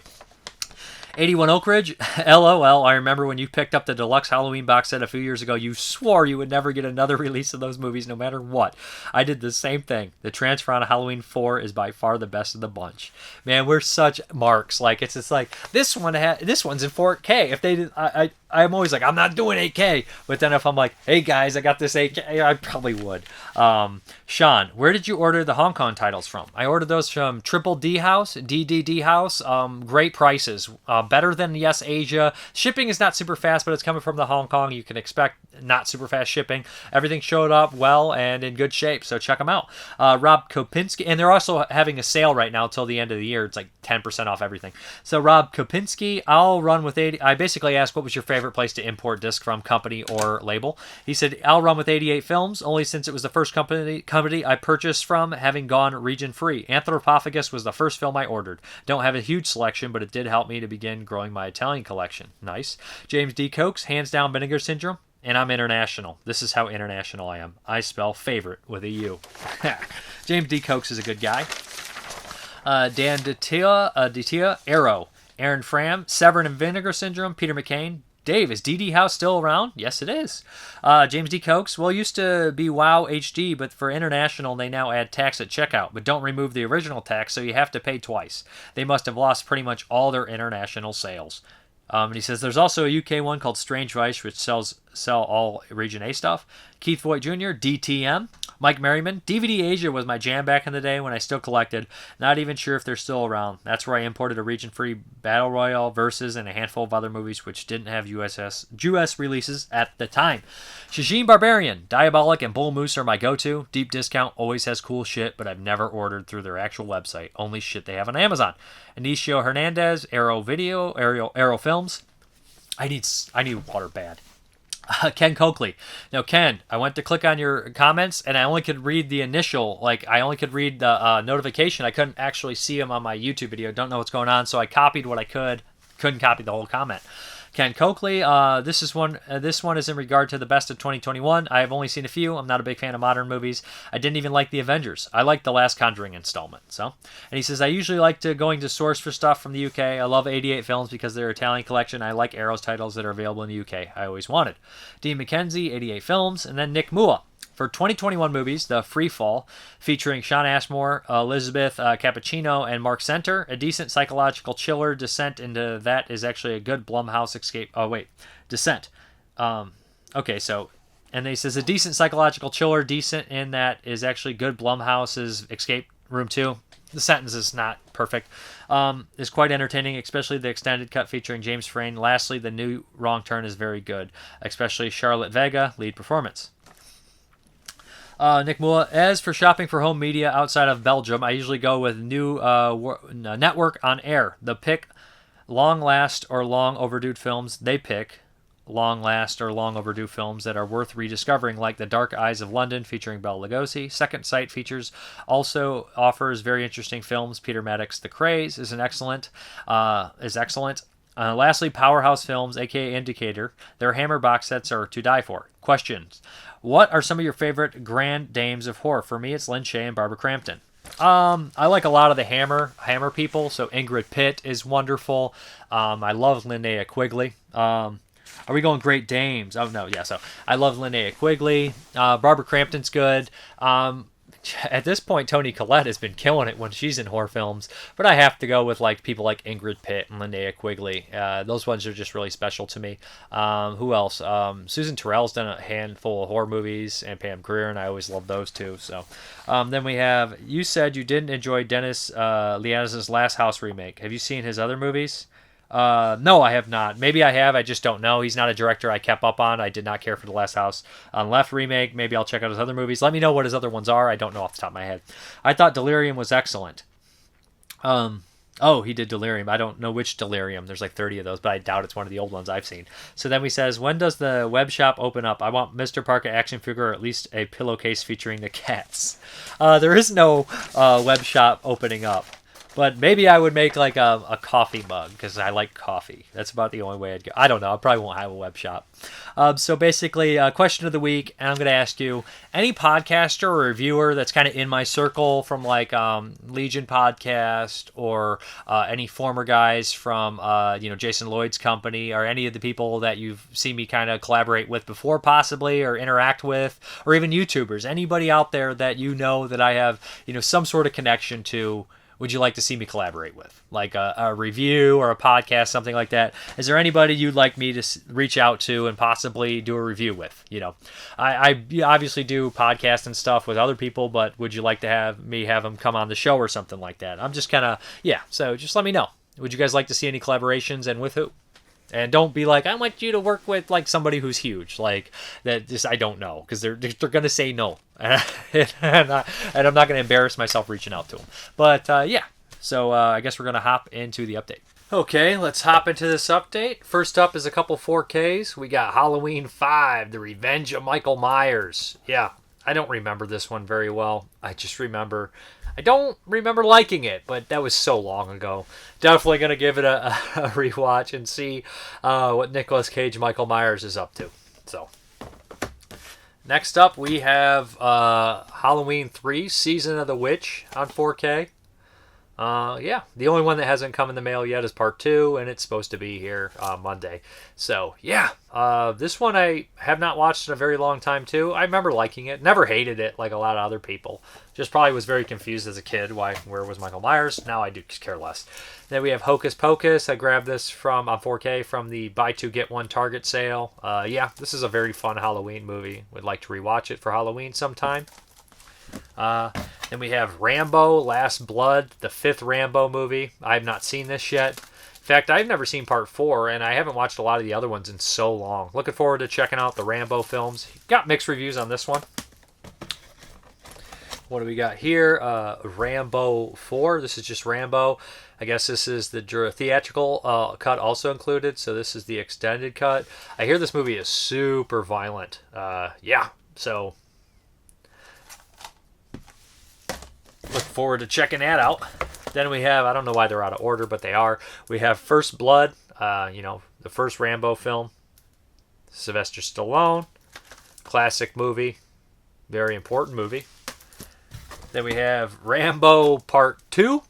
81 Oak Ridge, LOL. I remember when you picked up the deluxe Halloween box set a few years ago, you swore you would never get another release of those movies no matter what. I did the same thing. The transfer on Halloween 4 is by far the best of the bunch. Man, we're such marks. Like, it's just like, this one's in 4K. If they did, I'm always like, I'm not doing 8K. But then if I'm like, hey guys, I got this 8K, I probably would. Sean, where did you order the Hong Kong titles from? I ordered those from Triple D House, DDD House. Great prices. Better than Yes Asia. Shipping is not super fast, but it's coming from the Hong Kong. You can expect not super fast shipping. Everything showed up well and in good shape, so check them out. Rob Kopinski, and they're also having a sale right now till the end of the year. It's like 10% off everything. So Rob Kopinski, I'll run with 80. I basically asked what was your favorite place to import disc from, company or label. He said, I'll run with 88 Films, only since it was the first company I purchased from, having gone region free. Anthropophagus was the first film I ordered. Don't have a huge selection, but it did help me to begin growing my Italian collection. Nice. James D. Cokes, hands down Vinegar Syndrome. And I'm international. This is how international I am. I spell favorite with a U. James D. Cokes is a good guy. Dan Ditia, Arrow. Aaron Fram, Severin and Vinegar Syndrome. Peter McCain. Dave, is DD House still around? Yes, it is. James D. Cokes, well, it used to be WoW HD, but for international, they now add tax at checkout, but don't remove the original tax, so you have to pay twice. They must have lost pretty much all their international sales. And he says there's also a UK one called Strange Vice, which sell all Region A stuff. Keith Voigt Jr., DTM. Mike Merriman, DVD Asia was my jam back in the day when I still collected. Not even sure if they're still around. That's where I imported a region-free Battle Royale, Versus, and a handful of other movies which didn't have US releases at the time. Shajin Barbarian, Diabolic, and Bull Moose are my go-to. Deep Discount always has cool shit, but I've never ordered through their actual website. Only shit they have on Amazon. Anicio Hernandez, Arrow Films. I need water bad. Ken Coakley. Now, Ken, I went to click on your comments, and I only could read the initial, I only could read the notification. I couldn't actually see them on my YouTube video. Don't know what's going on, so I copied what I could. Couldn't copy the whole comment. Ken Coakley, this one is in regard to the best of 2021. I have only seen a few. I'm not a big fan of modern movies. I didn't even like The Avengers. I liked the last Conjuring installment. And he says, I usually like going to source for stuff from the UK. I love 88 Films because they're Italian collection. I like Arrow's titles that are available in the UK. I always wanted. Dean McKenzie, 88 Films, and then Nick Mua. For 2021 movies, The Free Fall, featuring Sean Ashmore, Elizabeth Cappuccino, and Mark Center, a decent psychological chiller. Descent into that is actually a good Blumhouse escape. Oh, wait. Descent. Okay, so... And then he says, a decent psychological chiller, decent in that is actually good Blumhouse's Escape Room 2. The sentence is not perfect. Is quite entertaining, especially the extended cut featuring James Frain. Lastly, the new Wrong Turn is very good, especially Charlotte Vega, lead performance. Nick Mua, as for shopping for home media outside of Belgium, I usually go with new network on air. The pick long last or long overdue films. They pick long last or long overdue films that are worth rediscovering, like The Dark Eyes of London featuring Bela Lugosi. Second Sight features also offers very interesting films. Peter Maddox The Craze is excellent. Lastly, Powerhouse Films, aka Indicator. Their Hammer box sets are to die for. Questions. What are some of your favorite grand dames of horror? For me, it's Lynn Shay and Barbara Crampton. I like a lot of the Hammer people. So Ingrid Pitt is wonderful. I love Linnea Quigley. Are we going Great Dames? Oh, no, yeah. So I love Linnea Quigley. Barbara Crampton's good. At this point, Toni Collette has been killing it when she's in horror films, but I have to go with people like Ingrid Pitt and Linnea Quigley. Those ones are just really special to me. Who else? Susan Terrell's done a handful of horror movies, and Pam Grier, and I always love those too. So then we have, you said you didn't enjoy Dennis Lianez's Last House remake. Have you seen his other movies? No, I have not. Maybe I have. I just don't know. He's not a director I kept up on. I did not care for The Last House on Left remake. Maybe I'll check out his other movies. Let me know what his other ones are. I don't know off the top of my head. I thought Delirium was excellent. Oh, he did Delirium. I don't know which Delirium. There's 30 of those, but I doubt it's one of the old ones I've seen. So then he says, when does the web shop open up? I want Mrparka action figure or at least a pillowcase featuring the cats. There is no web shop opening up. But maybe I would make like a coffee mug because I like coffee. That's about the only way I'd go. I don't know. I probably won't have a web shop. So basically, question of the week, and I'm going to ask you any podcaster or reviewer that's kind of in my circle from like Legion Podcast or any former guys from Jason Lloyd's company or any of the people that you've seen me kind of collaborate with before possibly or interact with, or even YouTubers. Anybody out there that you know that I have some sort of connection to, would you like to see me collaborate with? Like a review or a podcast, something like that. Is there anybody you'd like me to reach out to and possibly do a review with? I obviously do podcasts and stuff with other people, but would you like to have them come on the show or something like that? I'm just kind of, so just let me know. Would you guys like to see any collaborations, and with who? And don't be like, I want you to work with like somebody who's huge, like that. Just I don't know, because they're gonna say no, and I'm not gonna embarrass myself reaching out to them. But so I guess we're gonna hop into the update. Okay, let's hop into this update. First up is a couple 4Ks. We got Halloween 5: The Revenge of Michael Myers. Yeah, I don't remember this one very well. I don't remember liking it, but that was so long ago. Definitely going to give it a rewatch and see what Nicolas Cage Michael Myers is up to. So, next up we have Halloween 3: Season of the Witch on 4K. The only one that hasn't come in the mail yet is part 2, and it's supposed to be here Monday. So, this one I have not watched in a very long time, too. I remember liking it. Never hated it like a lot of other people. Just probably was very confused as a kid. Where was Michael Myers? Now I do care less. Then we have Hocus Pocus. I grabbed this on 4K from the buy 2 get 1 Target sale. This is a very fun Halloween movie. Would like to rewatch it for Halloween sometime. Then we have Rambo: Last Blood, the 5th Rambo movie. I have not seen this yet. In fact, I've never seen part 4, and I haven't watched a lot of the other ones in so long. Looking forward to checking out the Rambo films. Got mixed reviews on this one. What do we got here? Rambo 4. This is just Rambo. I guess this is the theatrical cut also included, so this is the extended cut. I hear this movie is super violent. So look forward to checking that out. Then we have, I don't know why they're out of order, but they are. We have First Blood, the first Rambo film. Sylvester Stallone. Classic movie. Very important movie. Then we have Rambo Part 2.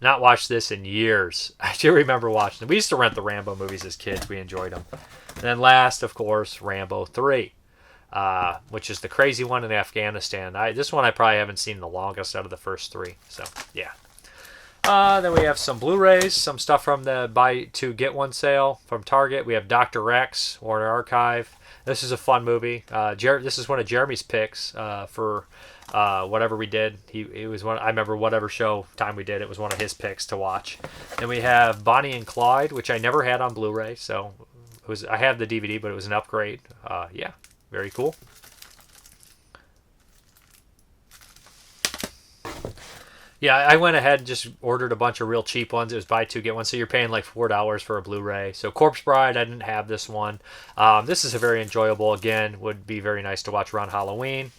Not watched this in years. I do remember watching it. We used to rent the Rambo movies as kids. We enjoyed them. And then last, of course, Rambo 3. Which is the crazy one in Afghanistan. This one I probably haven't seen the longest out of the first 3. So, yeah. Then we have some Blu-rays, some stuff from the buy 2 get 1 sale from Target. We have Dr. X, Warner Archive. This is a fun movie. This is one of Jeremy's picks for whatever we did. It was one. I remember whatever show time we did. It was one of his picks to watch. Then we have Bonnie and Clyde, which I never had on Blu-ray. So I have the DVD, but it was an upgrade. Very cool. Yeah, I went ahead and just ordered a bunch of real cheap ones. It was buy 2 get 1, so you're paying like $4 for a Blu-ray. So Corpse Bride, I didn't have this one. This is a very enjoyable. Again, would be very nice to watch around Halloween.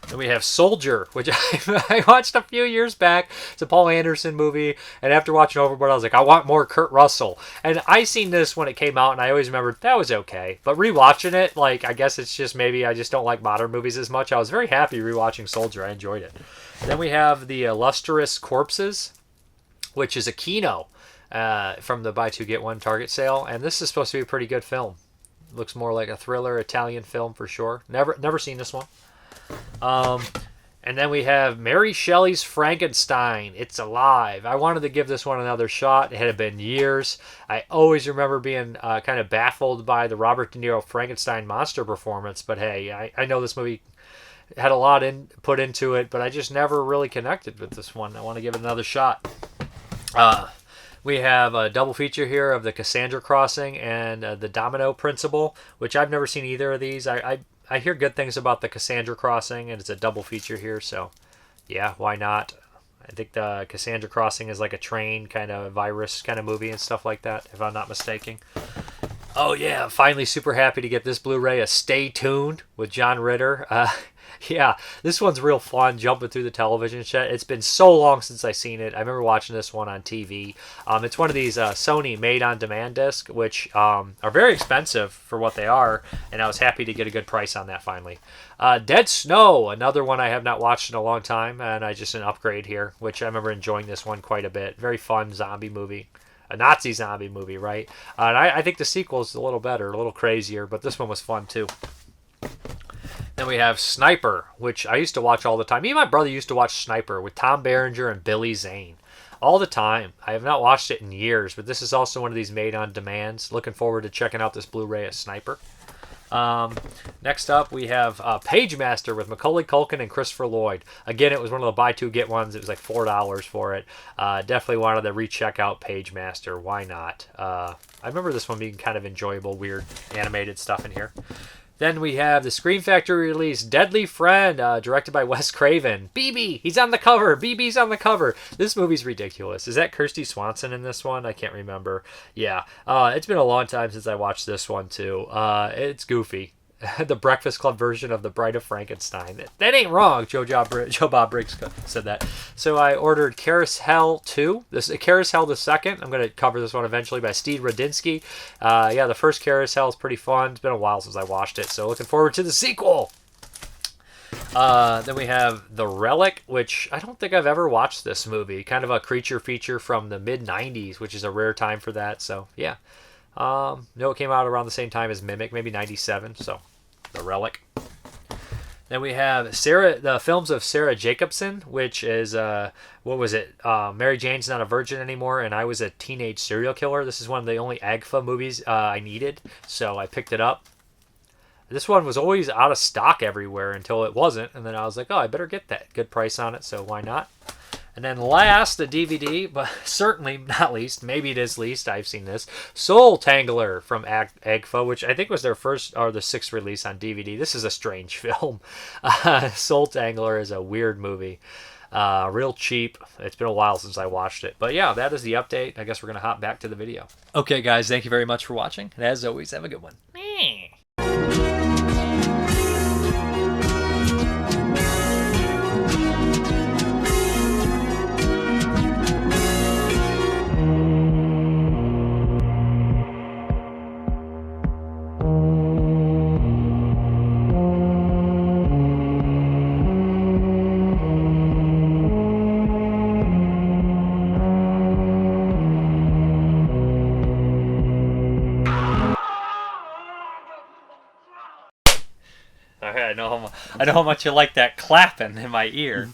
Then we have Soldier, which I watched a few years back. It's a Paul Anderson movie, and after watching Overboard, I was like, I want more Kurt Russell. And I seen this when it came out, and I always remembered that was okay. But rewatching it, I guess it's just maybe I just don't like modern movies as much. I was very happy rewatching Soldier. I enjoyed it. Then we have the Illustrious Corpses, which is a Kino from the buy 2 get 1 Target sale, and this is supposed to be a pretty good film. It looks more like a thriller Italian film for sure. Never seen this one. And then we have Mary Shelley's Frankenstein. It's Alive. I wanted to give this one another shot. It had been years. I always remember being kind of baffled by the Robert De Niro Frankenstein monster performance. But hey, I know this movie had a lot put into it, but I just never really connected with this one. I want to give it another shot. We have a double feature here of the Cassandra Crossing and the Domino Principle, which I've never seen either of these. I hear good things about the Cassandra Crossing, and it's a double feature here, so yeah, why not? I think the Cassandra Crossing is like a train kind of virus kind of movie and stuff like that, if I'm not mistaken. Oh yeah, finally super happy to get this Blu-ray, a Stay Tuned with John Ritter. Yeah, this one's real fun, jumping through the television set. It's been so long since I seen it. I remember watching this one on TV. It's one of these Sony made-on-demand discs, which are very expensive for what they are, and I was happy to get a good price on that finally. Dead Snow, another one I have not watched in a long time, and I just an upgrade here, which I remember enjoying this one quite a bit. Very fun zombie movie. A Nazi zombie movie, right? And I think the sequel is a little better, a little crazier, but this one was fun too. Then we have Sniper, which I used to watch all the time. Me and my brother used to watch Sniper with Tom Berenger and Billy Zane all the time. I have not watched it in years, but this is also one of these made-on-demands. Looking forward to checking out this Blu-ray of Sniper. Next up, we have Pagemaster with Macaulay Culkin and Christopher Lloyd. Again, it was one of the buy two get ones. It was like $4 for it. Definitely wanted to recheck out Pagemaster. Why not? I remember this one being kind of enjoyable, weird animated stuff in here. Then we have the Scream Factory release, Deadly Friend, directed by Wes Craven. BB, he's on the cover. BB's on the cover. This movie's ridiculous. Is that Kirsty Swanson in this one? I can't remember. Yeah, it's been a long time since I watched this one, too. It's goofy. The Breakfast Club version of The Bride of Frankenstein. That ain't wrong. Joe Bob Briggs said that. So I ordered Carousel 2. This is Carousel the second. I'm going to cover this one eventually by Steve Radinsky. Yeah, the first Carousel is pretty fun. It's been a while since I watched it, so looking forward to the sequel. Then we have The Relic, which I don't think I've ever watched this movie. Kind of a creature feature from the mid-90s, which is a rare time for that, so yeah. No, it came out around the same time as Mimic, maybe 97, so The Relic. Then we have the films of Sarah Jacobson, which is, what was it? Mary Jane's Not a Virgin Anymore, and I Was a Teenage Serial Killer. This is one of the only AGFA movies I needed, so I picked it up. This one was always out of stock everywhere until it wasn't, and then I was like, oh, I better get that. Good price on it, so why not? And then last, the DVD, but certainly not least, maybe it is least, I've seen this, Soul Tangler from AGFA, which I think was their first or the sixth release on DVD. This is a strange film. Soul Tangler is a weird movie. Real cheap. It's been a while since I watched it. But yeah, that is the update. I guess we're going to hop back to the video. Okay, guys, thank you very much for watching. And as always, have a good one. I know how much you like that clapping in my ear.